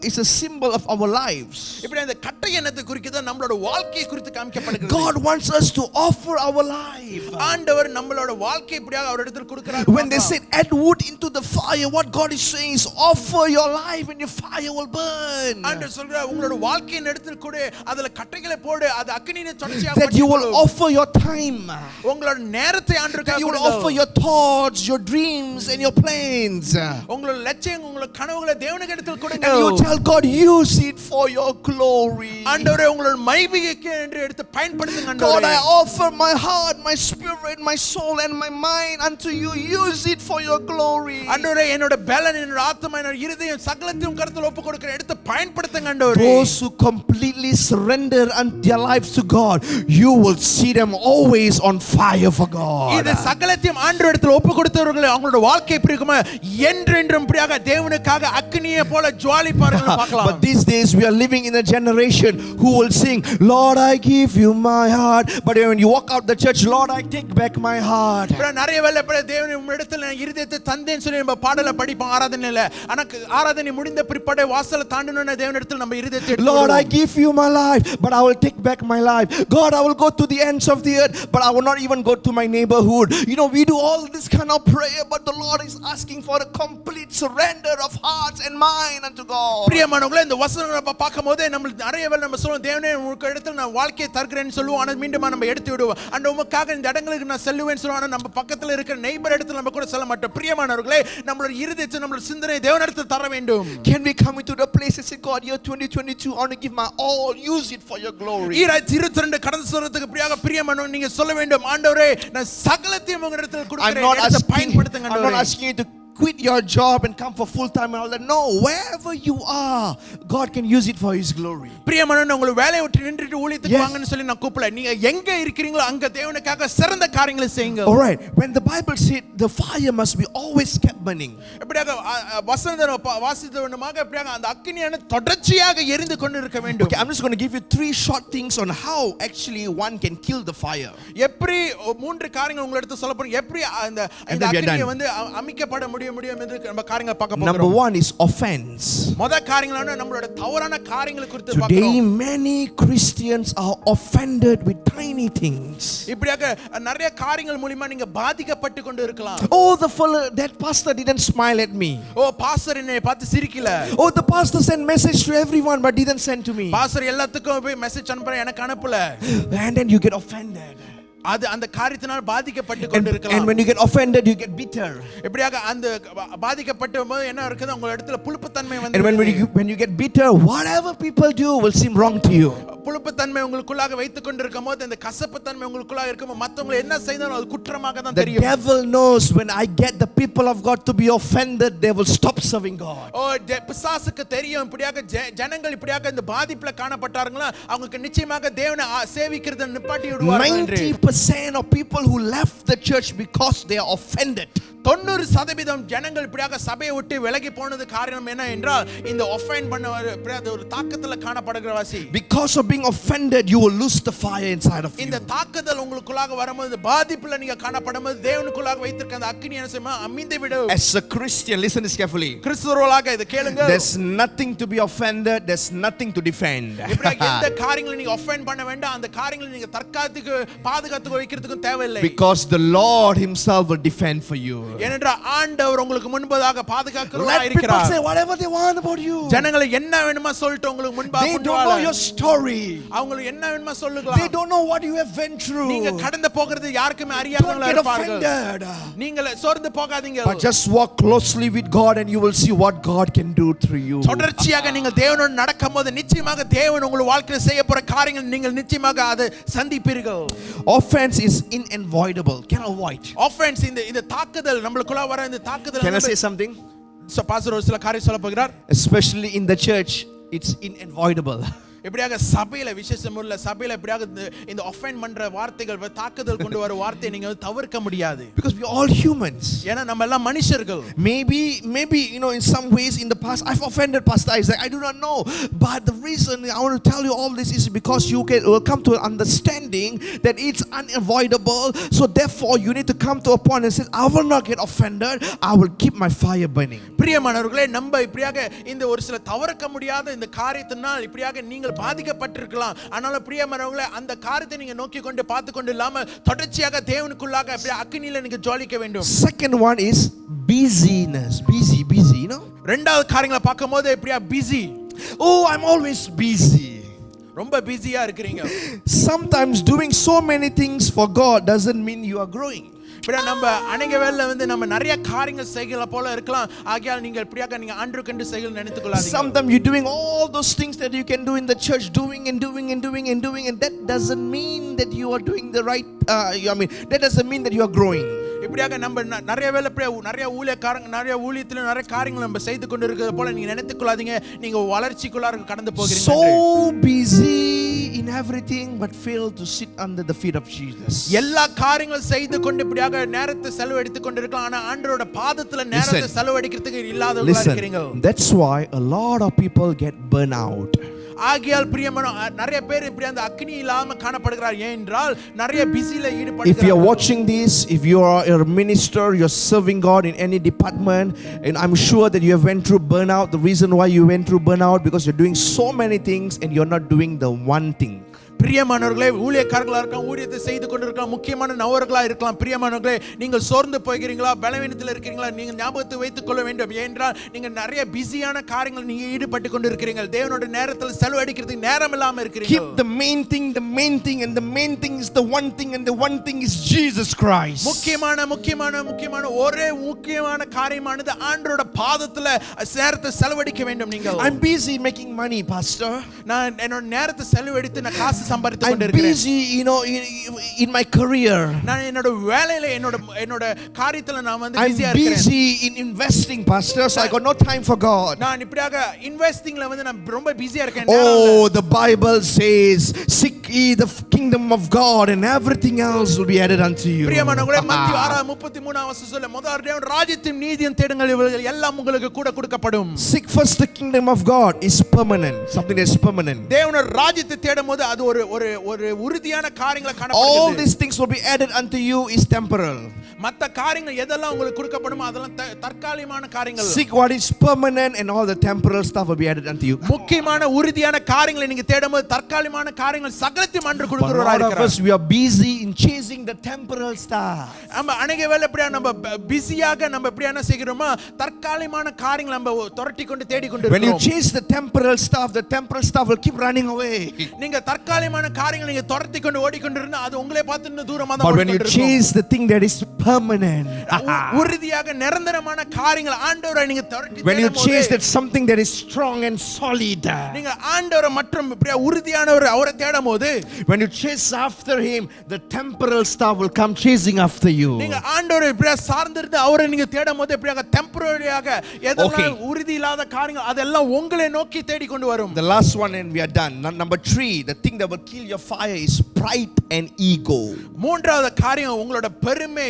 is a symbol of our lives. இப்படி அந்த கட்டை என்னத்தை குறிக்குது? நம்மளோட வாழ்க்கையை குறித்து காமிக்கப்படுகிறது. God wants us to offer our life. ஆண்டவர் நம்மளோட வாழ்க்கை இப்படியாக அவரிடத்தில் கொடுக்கிறார். When they said add wood into the fire, what God is saying is offer your life and your fire will burn. ஆண்டவர் சொல்றார் உங்களோட வாழ்க்கையின் இடத்தில் கூட அதுல கட்டைகளை போடு அது அக்கினியை தொடர்ச்சியாக that you will offer your time. உங்களோட நேரத்தை ஆண்டவருக்காக you will offer your thoughts, your dreams and your plans. உங்களோட லட்சியம் உங்களோட கனவுகளை தேவனுக்கு இடத்தில் கொடுங்க. And you tell God use it for your glory. ஆண்டவரே உங்களோட மகிமைக்கு என்று எடுத்து பயன்படுத்துங்க ஆண்டவரே. God, I offer my heart, my spirit, my soul and my mind unto you. Use it for your glory. ஆண்டவரே என்னோட பலன் என்னோட ஆத்மா என்னோட இருதயம் சகலத்தையும் கருத்தில் ஒப்பு கொடுக்கிறேன். எடுத்து பயன்படுத்துங்க ஆண்டவரே. Those who completely surrender their lives to God, you will see them always on fire for God. இது சகலத்தையும் ஆண்டவரிடத்தில் ஒப்பு கொடுத்தவர்கள் அவங்களோட வாழ்க்கை எப்படி இருக்குமா என்றென்றும் இப்படியாக தேவனுக்காக அக்கினியை போல ஜுவாலிப்பார்கள் பார்க்கலாம். But these days we are living in a generation who will sing, Lord, I give you my heart. But when you walk out the church, Lord, I take back my heart. நிறைய வேளை தேவன் உம்மிடத்தில் இருதயத்தை தந்தேன்னு சொல்லி நம்ம பாடல படிப்போம் ஆராதனையில. ஆனா ஆராதனை முடிந்த பிற்பாடு வாசலை தாண்டணும்னு தேவனிடத்தில் நம்ம இருதயத்தை எடுத்து Lord, I give you my life, but I will take back my life. God, I will go to the ends of the earth, but I will not even go to my neighborhood. You know, we do all this kind of prayer, but the Lord is asking for a complete surrender of hearts and mind unto God. பிரியமானவர்களே, இந்த வசனங்களை பார்க்கும்போது நம்ம நிறைய வேளை நம்ம சொல்லுவோம், தேவனே உங்க இடத்துல நான் வாழ்க்கையை தருகிறேன்னு சொல்லுவோம். ஆனா மீண்டும் நம்ம எடுத்து விடுவோம். அந்த உமக்காக இந்த இடங்களுக்கு நான் செல்லுவேன்னு சொல்லுவோம். ஆனா நம்ம பக்கத்துல இருக்கிற நெய்பர் இடத்துல நம்ம கூட செல்ல மாட்டோம். பிரியமானவர்களே, நம்மளோட இருதயத்தை நம்மளோட சிந்தனை தேவனிடத்தில் தர வேண்டும். Can we come into the place and say, God, year 2022, I want to give my all, use it for your glory. 2022 கடந்து சொல்றதுக்கு பிரியமானவங்க நீங்க சொல்ல வேண்டும், ஆண்டவரே நான் சகலத்தையும் உங்க இடத்துல கொடுக்கிறேன். I'm not asking you to quit your job and come for full time and all that. No, wherever you are, God can use it for his glory. பிரியமானவர்களே, உங்களை வேலையை விட்டு நின்றுட்டு ஊழியத்துக்கு வாங்கன்னு சொல்லி நான் கூப்பிடல. நீங்க எங்க இருக்கீங்களோ அங்க தேவனுக்காக சிறந்த காரியங்களை செய்யுங்க. All right, when the Bible said the fire must be always kept burning. எப்படியாக வசனத்தை வாசித்தவனமாக எப்படியாக அந்த அக்கினியான தொடர்ச்சியாக எரிந்து கொண்டு இருக்க வேண்டும். Okay, I'm just going to give you 3 short things on how actually one can kill the fire. எப்படி 3 காரியங்கள் உங்களுக்கு சொல்ல போறேன். எப்படி அந்த அக்கினியை வந்து அமிக்கப்பட முடியும் என்று நம்ம காரியங்களை பார்க்க போறோம். Number 1 is offense. முதல் காரியங்களான நம்மளோட தவறான காரியங்களை குறித்து Today பார்க்கிறோம். many Christians are offended with tiny things. இப்படியாக நிறைய காரியங்கள் மூலமா நீங்க பாதிக்கப்பட்டு கொண்டு இருக்கலாம். Oh, the fellow, that pastor didn't smile at me. ஓ பாஸ்டர் என்னை பார்த்து சிரிக்கல. Oh, the pastor sent message to everyone but didn't send to me. Pastor எல்லாத்துக்கும் போய் மெசேஜ் அனுப்புறேன், எனக்கு அனுப்பல. And then you get offended. அது அந்த காரியத்தினால் பாதிக்கப்பட்டு கொண்டு இருக்கலாம். And when you get offended, you get bitter. எப்படியாக அந்த பாதிக்கப்பட்டபோது என்ன இருக்குது, உங்க இடத்துல புளிப்புத்தன்மை வந்து. And when you get bitter, whatever people do will seem wrong to you. புளிப்புத்தன்மை உங்களுக்குள்ளாக வைத்துக் கொண்டிருக்கும்போது இந்த கசப்புத்தன்மை உங்களுக்குள்ளாக இருக்கும்போது மத்தவங்க என்ன செய்தாலும் அது குற்றமாக தான் The தெரியும். devil knows when I get the people of God to be offended, they will stop serving God. ஓ பிசாசுக்கு தெரியும் இப்படியாக ஜனங்கள் இப்படியாக இந்த பாதிப்புல காணப்பட்டார்களா அவங்க நிச்சயமாக தேவனை சேவிக்கிறதை நிப்பாட்டி விடுவார்கள் என்று. 90% of people who left the church because they are offended. 90% ஜனங்கள் இப்படியாக சபையை விட்டு விலகி போனது காரணம் என்ன என்றால் இந்த offend பண்ண ஒரு தாக்கத்துல காணப்படுகிற வாசி. Because of being offended, you will lose the fire inside of you. இந்த தாக்குதல் உங்களுக்குள்ளாக வரும்போது பாதிப்புல நீங்க காணப்படும்போது தேவனுக்குள்ளாக வைத்திருக்க அந்த அக்கினி என்ன செய்யுமா அமிந்து விடும். As a Christian, listen this carefully. கிறிஸ்தவர்களாக இத கேளுங்க. There's nothing to be offended, there's nothing to defend. இப்படி எந்த காரியங்களை நீங்க offend பண்ண வேண்டாம், அந்த காரியங்களை நீங்க தற்காத்துக்கு பாதுகாத்துக்கு வைக்கிறதுக்கு தேவையில்லை. Because the Lord himself will defend for you. ஏனென்றால் ஆண்டவர் உங்களுக்கு முன்பதாக பாதுகாக்கிறவராய் Let people இருக்கிறார். say whatever they want about you. ஜனங்களை என்ன வேணுமா சொல்லிட்டு உங்களுக்கு முன்பாக They கொண்டு don't know வாழ. your story. அவங்களுக்கு என்ன வேணுமா சொல்லுங்களா. They don't know what you have went through. நீங்க கடந்து போகிறது யாருக்குமே Don't அறியாதவங்களா get இருப்பார்கள். offended. நீங்க சோர்ந்து போகாதீங்க. But just walk closely with God and you will see what God can do through you. தொடர்ச்சியாக நீங்கள் தேவனோடு நடக்கும்போது நிச்சயமாக தேவன் உங்கள் வாழ்க்கையில் செய்ய போற காரியங்கள் நீங்கள் நிச்சயமாக அதை சந்திப்பீர்கள். Offense is unavoidable. Can avoid. Offense இந்த தாக்குதல் நம்மளுக்குள்ள வர இந்த தாக்குதல். Can I say something? Pastor ஒரு சில காரியம் சொல்ல போகிறார். Especially in the church, it's unavoidable. இப்படியாக சபையில விசேஷமுள்ள சபையில இப்படியாக இந்த offend பண்ற வார்த்தைகள் தாக்குதல் கொண்டு வர வார்த்தையை நீங்க தவிர்க்க முடியாது. Because we are all humans. ஏன்னா நம்ம எல்லாம் மனுஷர்கள். Maybe you know in some ways in the past I've offended Pastor Isaac. I do not know. But the reason I want to tell you all this is because you will come to an understanding that it's unavoidable. So therefore you need to come to a point and say, I will not get offended. I will keep my fire burning. பிரியமானவர்களே, நம்ம இப்படியாக இந்த ஒரு சில தவிர்க்க முடியாத இந்த காரியத்தினால் இப்படியாக நீங்கள் பாதிக்கப்பட்டிருக்கலாம். ஆனால பிரியமானவர்களே அந்த காரியத்தை நீங்க நோக்கி கொண்டு பார்த்து கொண்டு இல்லாம தொடர்ச்சியாக தேவனுக்குள்ளாக அப்படியே அக்கினியில நீங்க ஜொலிக்க வேண்டும். Second one is busyness. Busy, you know. இரண்டாவது காரியங்களை பார்க்கும்போது இப்படியா busy. Oh, I'm always busy. ரொம்ப பிஸியா இருக்கீங்க. Sometimes doing so many things for God doesn't mean you are growing. இப்படி நம்ம அநேக வேளை வந்து நம்ம நிறைய காரியங்கள் செய்யல போல இருக்கலாம். ஆகையால் நீங்கள் இப்படியாக நீங்க ஆண்டவருக்கென்று செய்ய நினைத்துக் கொள்ளாதீங்க. Sometimes you're doing all those things that you can do in the church, doing and that doesn't mean that you are doing the right that doesn't mean that you are growing. இப்படியாக நம்ம நிறைய வேலை நிறைய ஊழியக்காரங்க நிறைய ஊழியத்துல நிறைய காரியங்கள் நம்ம செய்து கொண்டு இருக்கிறது போல நீங்க நினைத்துக் கொள்ளாதீங்க நீங்க வளர்ச்சிக்குள்ளார கடந்து போகிறீங்க. So busy in everything but fail to sit under the feet of Jesus. எல்லா காரியங்களும் செய்து கொண்டு இப்படியாக நேரத்தை செலவழித்துக் கொண்டிருக்கலாம். ஆனா ஆண்டவரோட பாதத்துல நேரத்தை செலவழிக்கிறதுக்கு இல்லாதவங்களா இருக்கீங்க. That's why a lot of people get burnt out. ஆகியால் பிரியமான நிறைய பேர் இப்படி அந்த அக்னி இல்லாம காணப்படுகிறார். ஏனென்றால் நிறைய பிஸில If ஈடுபடுகிறார்கள். you are watching this, if you are a minister, you're serving God in any department, and I'm sure that you have went through burnout. The reason why you went through burnout because you're doing so many things and you're not doing the one thing. பிரியமானவர்களே, ஊழியக்காரர்களா இருக்கலாம், ஊழியத்தை செய்து கொண்டிருக்கலாம், முக்கியமான நபர்களா இருக்கலாம். பிரியமானவர்களே, நீங்கள் சோர்ந்து போகிறீங்களா, பலவீனத்தில் இருக்கிறீங்களா, நீங்கள் ஞாபகத்தை வைத்துக் கொள்ள வேண்டும். ஏனென்றால் நீங்கள் நிறைய பிஸியான காரியங்கள் நீங்க ஈடுபட்டு கொண்டிருக்கிறீங்க. தேவனோட நேரத்தில் செலவழிக்கிறதுக்கு நேரம் இல்லாம இருக்கிறீங்க. Keep the main thing, and the main thing is the one thing, and the one thing is Jesus Christ. முக்கியமான ஒரே முக்கியமான காரியமானது ஆண்டவரோட பாதத்துல நேரத்தை செலவழிக்க வேண்டும். நீங்கள் I'm busy making money, pastor. நான் என்னோட நேரத்தை செலவழித்து நான் காசு சம்பாதித்து I'm கொண்டிருக்கிறேன். busy, in my career. நான் என்னோட வேலையில என்னோட காரியத்துல நான் வந்து I'm பிஸியா இருக்கிறேன். busy in investing, pastor, so I got no time for God. நான் இப்படியாக இன்வெஸ்டிங்ல வந்து நான் ரொம்ப பிஸியா இருக்கேன். Oh, the Bible says, seek ye the kingdom of God and everything else will be added unto you. பிரியமானவர்களே, மத்தேயு 6:33 வசனம் சொல்ல, முதல் தேவன் ராஜ்யத்தையும் நீதியும் தேடுங்கள், இவைகள் எல்லாம் உங்களுக்கு கூட கொடுக்கப்படும். Seek first the kingdom of God is permanent, something that's permanent. தேவனோட ராஜ்யத்தை தேடும்போது அது ஒரு உறுதியான காரியங்களை All காணப்படுகிறது. these things will be added unto you is temporal. மத்த காரியங்கள் எதெல்லாம் உங்களுக்கு கொடுக்கப்படுமோ அதெல்லாம் தற்காலிகமான காரியங்கள். Seek what is permanent and all the temporal stuff will be added unto you. முக்கியமான உறுதியான காரியங்களை நீங்க தேடும்போது தற்காலிகமான காரியங்கள் சகலத்தையும் அன்று But a கொடுக்கிறவராய் lot of இருக்கிறார். us, we are busy in chasing the temporal stuff. நம்ம அநேக வேளை எப்படியா நம்ம பிஸியாக நம்ம எப்படி என்ன செய்கிறோமா தற்காலிகமான காரியங்களை நம்ம துரட்டி கொண்டு தேடி கொண்டு When you இருக்கிறோம். chase the temporal stuff will keep running away. நீங்க தற்காலிகமான காரியங்களை நீங்க துரத்தி கொண்டு ஓடிக்கொண்டிருந்தா அது உங்களை பார்த்து இன்னும் தூரமா தான் But when you ஓடிக்கொண்டிருக்கும். chase the thing that is permanent, உறுதியாக நிரந்தரமான காரியங்களை ஆண்டவரை நீங்க துரட்டி when you chase தேடும்போது that something that is strong and solid, நீங்க ஆண்டவரை மற்றும் இப்படியா உறுதியானவர் அவரை தேடும்போது when you chase after him, the temporal stuff will come chasing after you. நீங்க ஆண்டவரை இப்படியா சார்ந்திருந்து அவரை நீங்க தேடும்போது இப்படியாக டெம்பரரியாக எதெல்லாம் உறுதி இல்லாத காரியங்கள் அதெல்லாம் உங்களை நோக்கி தேடி கொண்டு வரும். The last one and we are done. Number 3, the thing that will kill your fire is pride and ego. மூன்றாவது காரியம் உங்களோட பெருமை.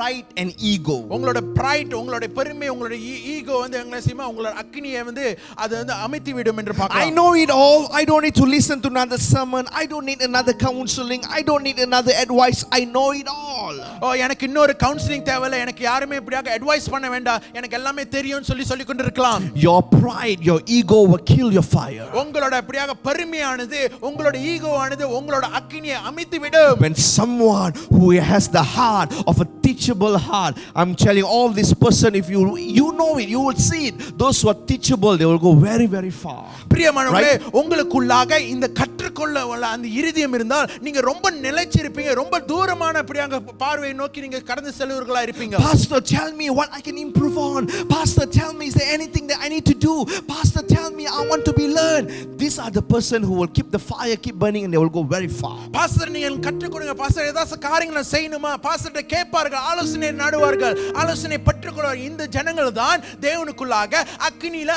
Pride and ego. உங்களோட pride, உங்களோட பெருமை, உங்களோட ஈகோ வந்து என்ன செய்யுமா உங்களோட அக்கினியை வந்து அது வந்து அமித்தி விடும் என்று பார்க்கலாம். I know it all. I don't need to listen to another sermon. I don't need another counseling. I don't need another advice. I know it all. எனக்கு இன்னொரு கவுன்சிலிங் தேவையில்லை, எனக்கு யாருமே இப்படியாக அட்வைஸ் பண்ண வேண்டாம், எனக்கு எல்லாமே தெரியும்னு சொல்லி கொண்டு இருக்கலாம். Your pride, your ego will kill your fire. உங்களோட இப்படியாக பெருமையானது உங்களோட ஈகோவானது உங்களோட அக்கினியை அமித்தி விடும். When someone who has the heart of a teachable heart, I'm telling all this person, if you know it, you will see it. Those who are teachable, they will go very, very far. பிரியமானவர்களே, உங்களுக்குள்ளாக இந்த கற்றுக்கொள்ள அந்த இருதயம் இருந்தால் நீங்க ரொம்ப நிலைச்சிருப்பீங்க, ரொம்ப தூரமான இப்படியாக பார்வையை நோக்கி நீங்க கடந்து செல்வர்களா இருப்பீங்க. Pastor, tell me what I can improve on. Pastor, tell me, is there anything that I need to do? Pastor, tell me, I want to be learned. These are the person who will keep the fire keep burning and they will go very far. Pastor நீங்க கற்றுக் கொடுங்க, pastor ஏதாவது காரியங்களை செய்யணுமா, பாஸ்டர்ட்ட கேட்பார்கள், ஆலோசனை நாடுவார்கள், ஆலோசனை பெற்றுக்கொள்வார்கள். இந்த ஜனங்கள் தான் தேவனுக்குள்ளாக அக்கினியில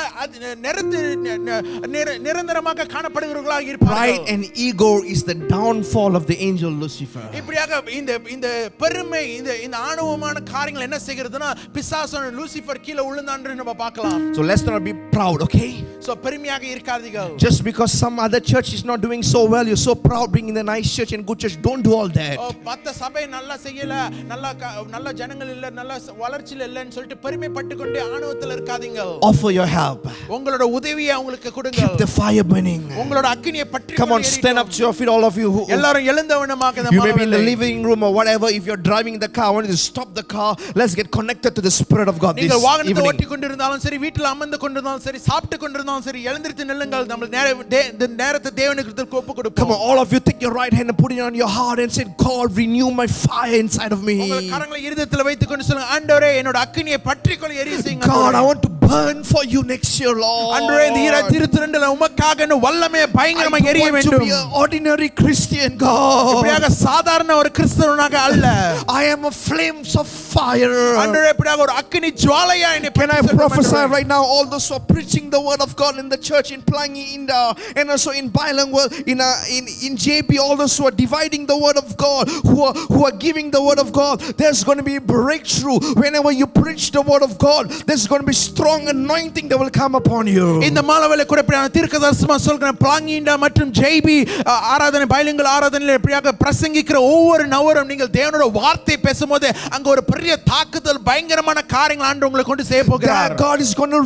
நிரந்தரமாக காணப்படுகிறவர்களாக இருப்பார்கள். Pride and ego is the downfall of the angel Lucifer. இப்படியாக இந்த பெருமை இந்த ஆணவமான காரியங்கள் என்ன செய்கிறதுனா பிசாசான லூசிஃபர் கீழ விழுந்தான்னு நம்ம பார்க்கலாம். So let's not be proud, okay? So பெருமையாக இருக்காதீர்கள். Just because some other church is not doing so well, you're so proud bringing the nice church and good church. Don't do all that. மத்த சபை நல்லா செய்யல, நல்ல ஜனங்கள் இல்ல, நல்ல வளர்ச்சியில இல்லன்னு சொல்லிட்டு பெருமைப்பட்டு கொண்டு ஆணவத்துல இருக்காதீங்க. Offer your help. உங்களோட உதவியை அவங்களுக்கு கொடுங்க. Keep the fire burning. உங்களோட அக்கினியை பற்றி Come on, stand up to your feet, all of you. எல்லாரும் எழுந்தவனமாக இந்த You may be in the living room or whatever. If you're driving the car, I want you to stop the car. Let's get connected to the Spirit of God this நீங்கள் வாகனத்தை evening. ஓட்டி கொண்டிருந்தாலும் சரி, வீட்டில் அமர்ந்து கொண்டிருந்தாலும் சரி, சாப்பிட்டு கொண்டிருந்தாலும் சரி, எழுந்திருத்து நில்லுங்கள். நம்ம நேரத்தை தேவனுக்கு ஒப்பு கொடுப்போம். Come on, all of you, take your right hand and put it on your heart and say, God, renew my fire inside of me. உங்கள் கரங்களை இருதயத்தில் வைத்துக் கொண்டு சொல்லுங்க, ஆண்டவரே என்னோட அக்கினியை பற்றிக்கொள்ள எரிய செய்யுங்க. God, I want to burn for you next year, Lord. ஆண்டவரே இந்த 2022ல உமக்காக இன்னும் வல்லமை I பயங்கரமா don't எரிய want to வேண்டும். be an ordinary Christian, God. இப்படியாக சாதாரண ஒரு கிறிஸ்தவனாக அல்ல. I am a flames of fire. ஆண்டவரே இப்படியாக ஒரு அக்கினி ஜுவாலையா என்னை Can I பற்றி prophesy சொல்லுங்கள். right now? All those who are preaching the word of God in the church in Plangi, India, and also in bilingual, in JP, all those who are dividing the word of God, who are giving the word of God, there's going to be breakthrough. Whenever you preach the word of God, there's going to be strong anointing that will come upon you. இந்த மாலவேளை கூட இப்படியான தீர்க்கதரிசனமா சொல்கிறேன். பிளாங்கிண்டா மற்றும் JP ஆராதனை bilingual ஆராதனையில் இப்படியாக பிரசங்கிக்கிற ஒவ்வொரு நவரும் நீங்கள் தேவனோட வார்த்தை பேசும்போது அங்க ஒரு பெரிய தாக்குதல் பயங்கரமான காரியங்கள் ஆண்டு உங்களுக்கு கொண்டு செய்ய போகிறார். That God is going to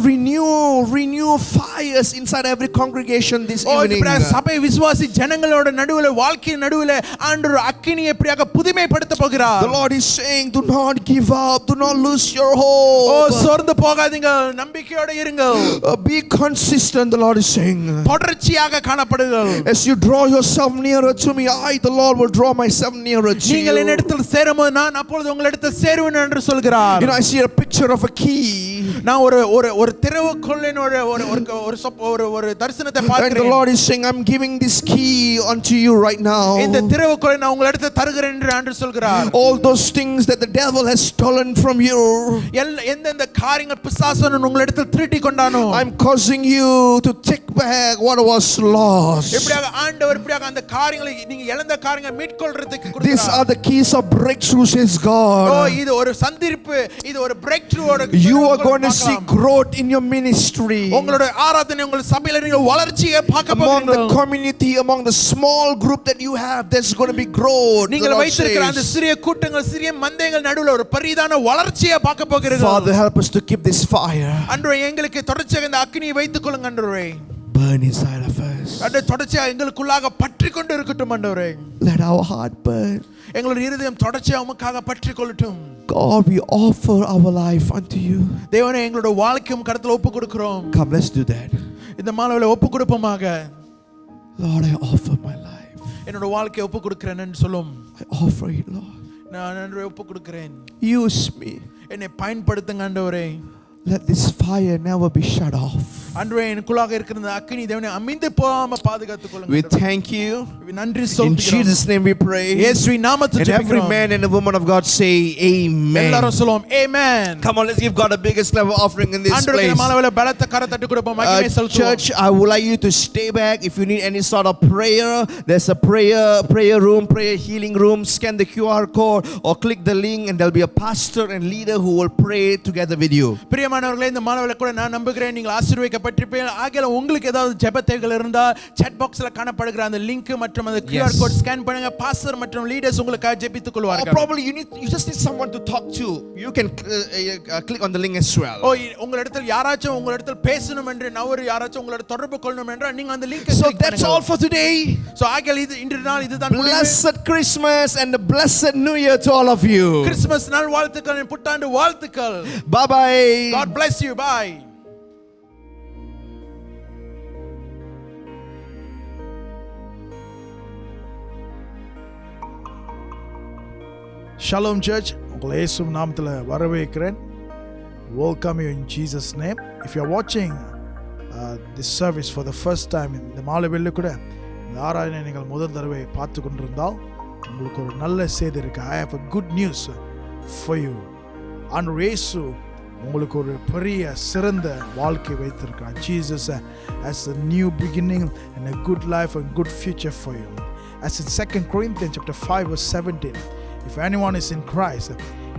renew fires inside every congregation this evening. சபை விசுவாசி ஜனங்களோட நடுவுல வாழ்க்கையின் நடுவுல ஆண்டவர் அக்கினியை எப்படியாக புதுமைப்படுத்த போகிறார். The Lord is saying, do not give up, do not lose your hope. சோர்ந்து போகாதீங்க, நம்பிக்கையோட இருங்க. Be consistent, the Lord is saying. தொடர்ச்சியாக காணப்படுங்கள். As you draw yourself nearer to me, I, the Lord, will draw myself nearer to you. நீங்கள் என்னிடத்தில் சேரும்போது நான் அப்பொழுது உங்களிடத்தில் சேருவேன் என்று சொல்கிறார். You know, I see a picture of a key. நான் ஒரு திறவுகோலின் ஒரு தரிசனத்தை And the பார்க்கிறேன். Lord is saying, I'm giving this key unto you right now. இந்த திறவுகோலை நான் உங்களிடத்தில் தருகிறேன் என்று ஆண்டவர் சொல்கிறார். All those things that the devil has stolen from you, எந்தெந்த காரியங்கள் பிசாசு உங்களிடத்தில் திருடி கொண்டானோ, I'm causing you to take back what was lost. இப்படியாக ஆண்டவர் இப்படியாக அந்த காரியங்களை நீங்க இழந்த காரியங்களை மீட்கொள்றதுக்கு These கொடுக்கிறார். are the keys of breakthrough, says God. இது ஒரு சந்திப்பு, இது ஒரு break through. You are going to see growth in your ministry, உங்களுடைய ஆராதனை உங்கள் சபையில நீங்க வளர்ச்சியை பார்க்க among the போகிறீர்கள். community, among the small group that you have. There's going to be growth. The நீங்கள் Lord வைத்திருக்கிற அந்த says. சிறிய கூட்டங்கள் சிறிய மந்தைகள் நடுவுல ஒரு பெரிதான வளர்ச்சியை பார்க்க போகிறீர்கள். Father, help us to keep this fire ஆண்டவரே எங்களுக்கு தொடர்ச்சியாக இந்த அக்கினியை வைத்துக் கொள்ளுங்க ஆண்டவரே. burn inside of us. அது தொடர்ச்சியாக எங்களுக்குள்ளாக பற்றி கொண்டு இருக்கட்டும் ஆண்டவரே. Let our heart burn. எங்களுடைய இருதயம் தொடர்ச்சியாக உமக்காக பற்றி கொள்ளட்டும். God, we offer our life unto you. தேவனே எங்களுடைய வாழ்க்கையும் கருத்துல ஒப்பு கொடுக்கிறோம். Come, let's do that. இந்த மாலையில ஒப்பு கொடுப்போமாக. Lord, I offer my life. என்னோட வாழ்க்கையை ஒப்பு கொடுக்கிறேன் என்று சொல்லும். I offer it, Lord. நான் ஆண்டவரே ஒப்பு கொடுக்கிறேன். Use me. என்னை பயன்படுத்துங்க ஆண்டவரே. Let this fire never be shut off. ஆண்டவரே எனக்குள்ளாக இருக்கிற இந்த அக்கினி தேவனே அமிந்து போகாம பாதுகாத்துக் கொள்ளுங்க. We thank you. நன்றி In சொல்லுகிறோம். Jesus' name we pray. இயேசுவின் நாமத்தில் And every ஜெபிக்கிறோம். man and a woman of God say amen. எல்லாரும் சொல்லுவோம் ஆமென். Come on, let's give God the biggest level offering in this ஆண்டவரே place. இந்த மாலையில பலத்த கரத்தை தட்டி கொடுப்போம். மகிமை செலுத்துவோம். Church, I would like you to stay back. If you need any sort of prayer, there's a prayer room, prayer healing room. Scan the QR code or click the link, and there'll be a pastor and leader who will pray together with you. பிரியமானவர்களே இந்த மாலையில கூட நான் நம்புகிறேன் நீங்கள் ஆசீர்வதிக்கப்பட்டிருப்பீர்கள். ஆகையால உங்களுக்கு ஏதாவது ஜெப தேவைகள் இருந்தா chat boxல காணப்படுகிற அந்த லிங்க் மற்றும் அந்த QR code ஸ்கேன் பண்ணுங்க. பாஸ்டர் மற்றும் லீடர்ஸ் உங்களுக்காக ஜெபித்துக் Or கொள்வார்கள். probably you just need someone to talk to. You can click on the link as well. உங்களிடத்தில் யாராச்சும் உங்களிடத்தில் பேசணும் என்று நவரு யாராச்சும் உங்களோட தொடர்பு கொள்ளணும் என்றால் நீங்க அந்த லிங்கை So கிளிக் that's பண்ணுங்க. all for today. சோ ஆகையால் இது இன்றைய நாள் இதுதான் முடிவு. Blessed Christmas and a blessed New Year to all of you. Christmas நாள் வாழ்த்துக்கள், புத்தாண்டு வாழ்த்துக்கள். Bye bye. God bless you. Bye. Shalom Church, உங்களை இயேசுவின் நாமத்தில் வரவேற்கிறேன். Welcome you in Jesus name. If you are watching this service for the first time, இந்த மாலை வேளையில கூட இந்த ஆராதனை நீங்கள் முதல் தடவை பார்த்து கொண்டிருந்தால் உங்களுக்கு ஒரு நல்ல செய்தி இருக்கு. I have a good news for you. ஆண்டவர் இயேசு உங்களுக்கு ஒரு பெரிய சிறந்த வாழ்க்கை வைத்திருக்கிறார். Jesus has a new beginning and a good life and good future for you. As in 2 Corinthians chapter 5 verse 17, if anyone is in Christ,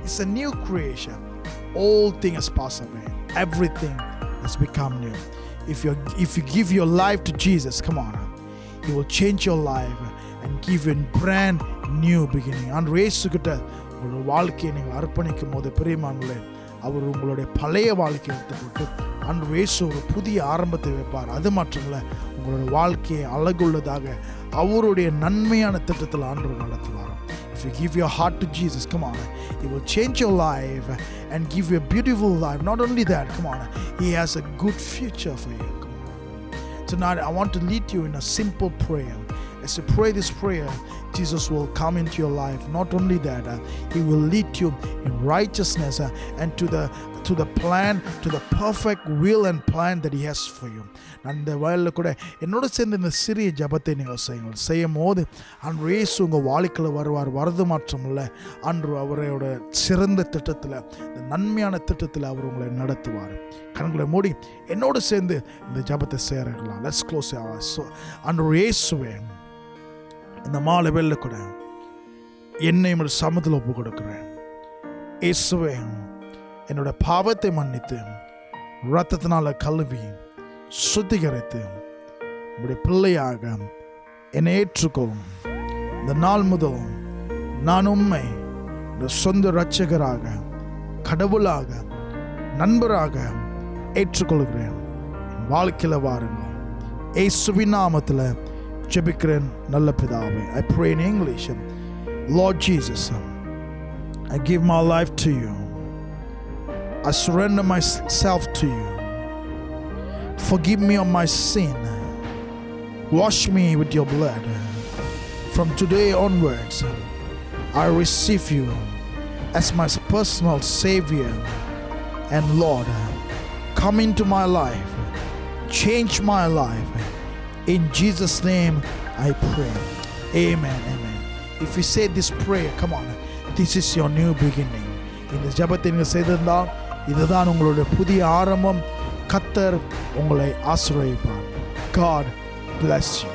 it's a new creation. All things has passed away. Everything has become new. If you give your life to Jesus, come on, He will change your life and give you a brand new beginning. And இயேசு கிட்ட உங்களுடைய வாழ்க்கையை நீங்கள் அர்ப்பணிக்கும் போது பிரியமானவர்களே, அவர் உங்களுடைய பழைய வாழ்க்கையை விட்டுவிட்டு அன்று இயேசு ஒரு புதிய ஆரம்பத்தை வைப்பார். அது மட்டுமல்ல, உங்களுடைய வாழ்க்கையை அழகுள்ளதாக அவருடைய நன்மையான திட்டத்தில் ஆண்டவர் நடத்துவார். If you give your heart to Jesus, come on, He will change your life and give you a beautiful life. Not only that, come on, He has a good future for you. Come on. Tonight, I want to lead you in a simple prayer. As you pray this prayer, Jesus will come into your life. Not only that, He will lead you in righteousness and to the plan, to the perfect will and plan that He has for you. நான் இந்த வயலில் கூட என்னோட சேர்ந்து இந்த சிறிய ஜபத்தை நீங்கள் செய்யும் போது அன்று இயேசு உங்கள் வாழ்க்கையில் வருவார். வரது மாற்றம் இல்லை, அன்று அவரோட சிறந்த திட்டத்தில், இந்த நன்மையான திட்டத்தில் அவர் உங்களை நடத்துவார். கண்களை மூடி என்னோடு சேர்ந்து இந்த ஜபத்தை சேரலாம். Let's close our eyes. அன்று இயேசுவே, இந்த மாலை வேளையில கூட என்னை ஒரு சமத்தில் ஒப்பு கொடுக்கிறேன். இயேசுவே, என்னோட பாவத்தை மன்னித்து இரத்தத்தினால கழுவி சுத்திகரித்து உடைய பிள்ளையாக என்னை ஏற்றுக்கொள்ளும். இந்த நாள் முதல் நான் உம்மை சொந்த இரட்சகராக, கடவுளாக, நண்பராக ஏற்றுக்கொள்கிறேன். என் வாழ்க்கையில் வாருங்கள். இயேசுவின் நாமத்தில் ஜெபிக்கிறேன் நல்ல பிதாவே. I pray in English. Lord Jesus, I give my life to you. I surrender myself to you. Forgive me of my sin. Wash me with your blood. From today onwards, I receive you as my personal Savior and Lord. Come into my life. Change my life. In Jesus' name I pray. Amen. Amen. If you say this prayer, come on, this is your new beginning. இந்த ஜெபத்தை நீங்கள் செய்திருந்தால் இதுதான் உங்களுடைய புதிய ஆரம்பம். கர்த்தர் உங்களை ஆசீர்வதிப்பார். God bless you.